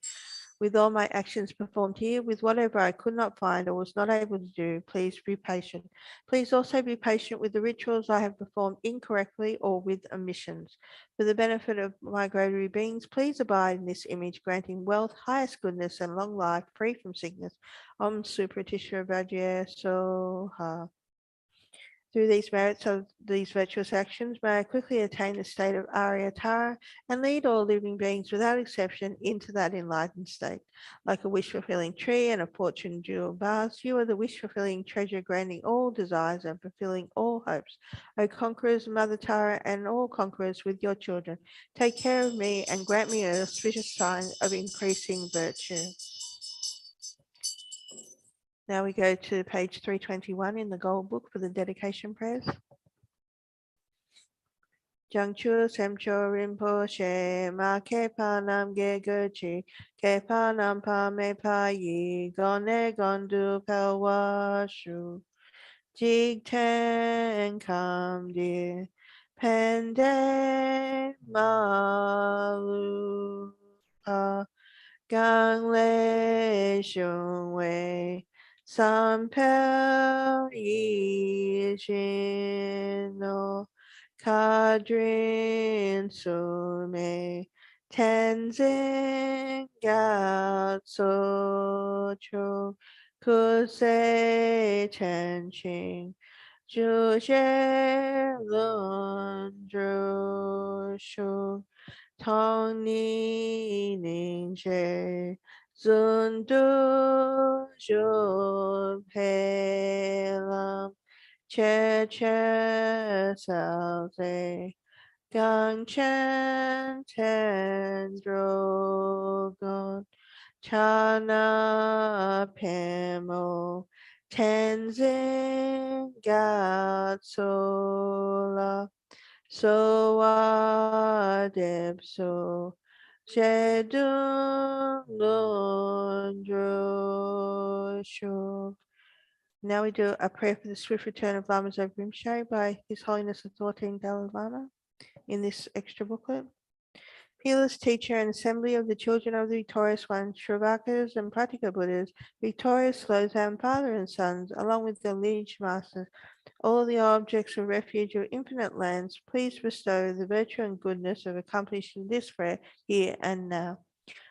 With all my actions performed here, with whatever I could not find or was not able to do, please be patient. Please also be patient with the rituals I have performed incorrectly or with omissions. For the benefit of migratory beings, please abide in this image, granting wealth, highest goodness, and long life, free from sickness. Om Supratisha Vajya Soha. Through these merits of these virtuous actions, may I quickly attain the state of Aryatara and lead all living beings without exception into that enlightened state. Like a wish-fulfilling tree and a fortune jewel vase, you are the wish-fulfilling treasure, granting all desires and fulfilling all hopes. O conquerors, Mother Tara, and all conquerors with your children, take care of me and grant me an auspicious sign of increasing virtue. Now we go to page 321 in the Gold Book for the dedication prayers. Jangchu Semcho Rinpoche Ma Kepa Nam Ge Gerchi Kepa Nam Pa Me Pa Yi Gone Gondu Pelwa Shu Jig Ten Kam Di Pende Malu Pa Gang Le Shun Wei San Pel Yi Shin No Kadrin Sume Tenzin Gatso Cho Kusei Chenqing Zhu Jie Lun Zhu Shu Tong Ni Ning Jie Zun Du Zhu Pei Lam Che Che Sao Zi Gang Chen Ten Zhu Gong Chana Pimo Tenzin Gatsola Soa Depso Shedun Lundro. Now we do a prayer for the swift return of Lamas of Rinpoche by His Holiness the 14th Dalai Lama in this extra booklet. Peerless teacher and assembly of the children of the victorious ones, Shravakas and Pratika Buddhas, victorious Lothan father and sons, along with their lineage masters, all the objects of refuge of infinite lands, please bestow the virtue and goodness of accomplishing this prayer here and now.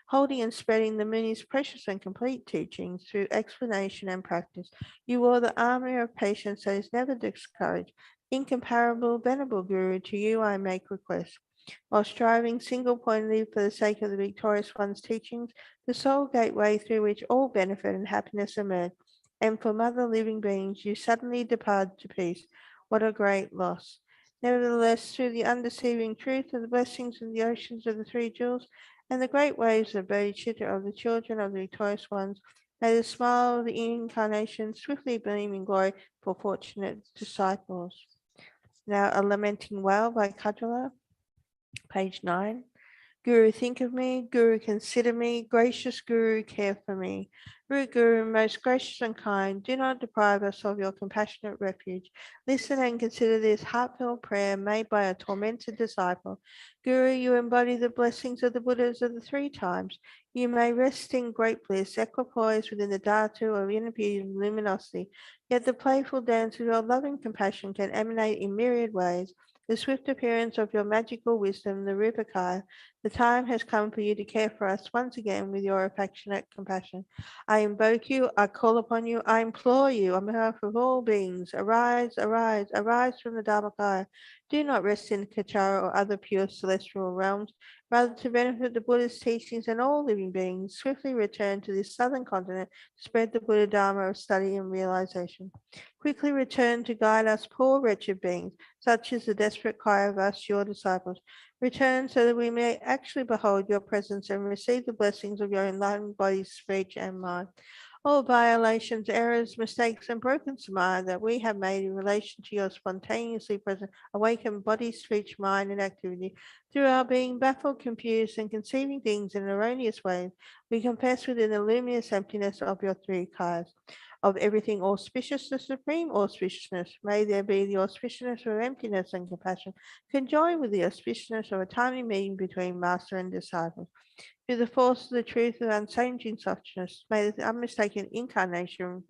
Holding and spreading the Muni's precious and complete teachings through explanation and practice, you wore the armor of patience that is never discouraged. Incomparable, venerable Guru, to you I make request. While striving single-pointedly for the sake of the victorious one's teachings, the sole gateway through which all benefit and happiness emerge, and for mother living beings, you suddenly departed to peace. What a great loss. Nevertheless, through the undeceiving truth of the blessings of the oceans of the three jewels, and the great waves of bodhicitta of the children of the victorious ones, may the smile of the incarnation swiftly beam in glory for fortunate disciples. Now a lamenting wail by Kajala, page 9. Guru, think of me. Guru, consider me. Gracious Guru, care for me. Root Guru, most gracious and kind, do not deprive us of your compassionate refuge. Listen and consider this heartfelt prayer made by a tormented disciple. Guru, you embody the blessings of the Buddhas of the three times. You may rest in great bliss, equipoised within the dhatu of infinite luminosity. Yet the playful dance of your loving compassion can emanate in myriad ways. The swift appearance of your magical wisdom, the Rupakaya. The time has come for you to care for us once again with your affectionate compassion. I invoke you, I call upon you, I implore you on behalf of all beings, arise, arise, arise from the Dharmakaya. Do not rest in Kachara or other pure celestial realms. Rather, to benefit the Buddha's teachings and all living beings, swiftly return to this southern continent to spread the Buddha Dharma of study and realization. Quickly return to guide us poor wretched beings, such as the desperate cry of us, your disciples. Return so that we may actually behold your presence and receive the blessings of your enlightened body, speech, and mind. All violations, errors, mistakes, and broken samadhi that we have made in relation to your spontaneously present awakened body, speech, mind, and activity, through our being baffled, confused, and conceiving things in erroneous ways, we confess within the luminous emptiness of your three kayas. Of everything auspicious, the supreme auspiciousness, may there be the auspiciousness of emptiness and compassion, conjoined with the auspiciousness of a timely meeting between master and disciples. Through the force of the truth of unchanging softness, may the unmistaken incarnation.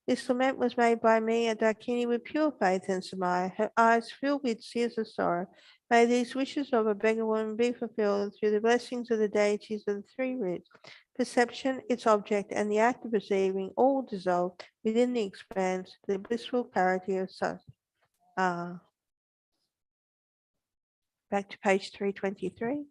This lament was made by me, a Dakini, with pure faith and samadhi, her eyes filled with tears of sorrow. May these wishes of a beggar woman be fulfilled through the blessings of the deities of the three roots. Perception, its object, and the act of perceiving all dissolve within the expanse, the blissful clarity of such. Back to page 323.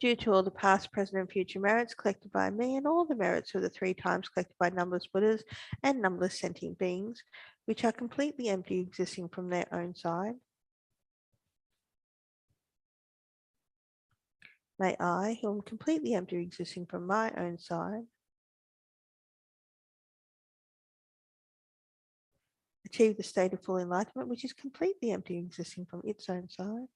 Due to all the past, present, and future merits collected by me and all the merits of the three times collected by numberless Buddhas and numberless sentient beings, which are completely empty, existing from their own side, may I, who am completely empty, existing from my own side, achieve the state of full enlightenment, which is completely empty, existing from its own side,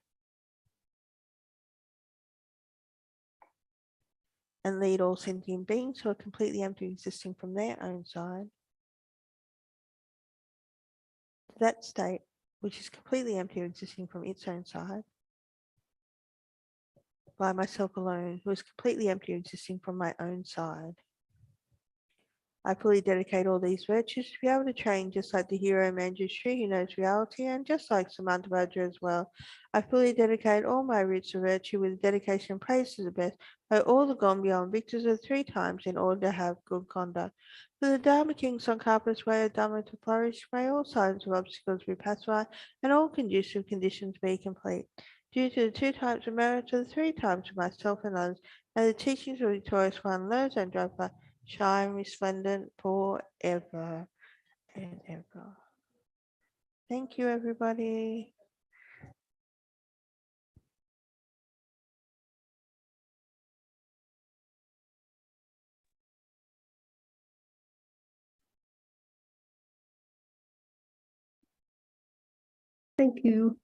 and lead all sentient beings who are completely empty, existing from their own side, to that state, which is completely empty, existing from its own side, by myself alone, who is completely empty, existing from my own side. I fully dedicate all these virtues to be able to train just like the hero Manjushri who knows reality, and just like Samantha as well. I fully dedicate all my roots of virtue with dedication and praise to the best by all the gone beyond victors of 3 times in order to have good conduct. For the Dharma King Tsongkhapa's way of Dharma to flourish, may all signs of obstacles be pacified and all conducive conditions be complete. Due to the 2 times of merit to the 3 times of myself and others, may the teachings of Victorious One, Lowe's and Zopa shine resplendent forever and ever. Thank you, everybody. Thank you.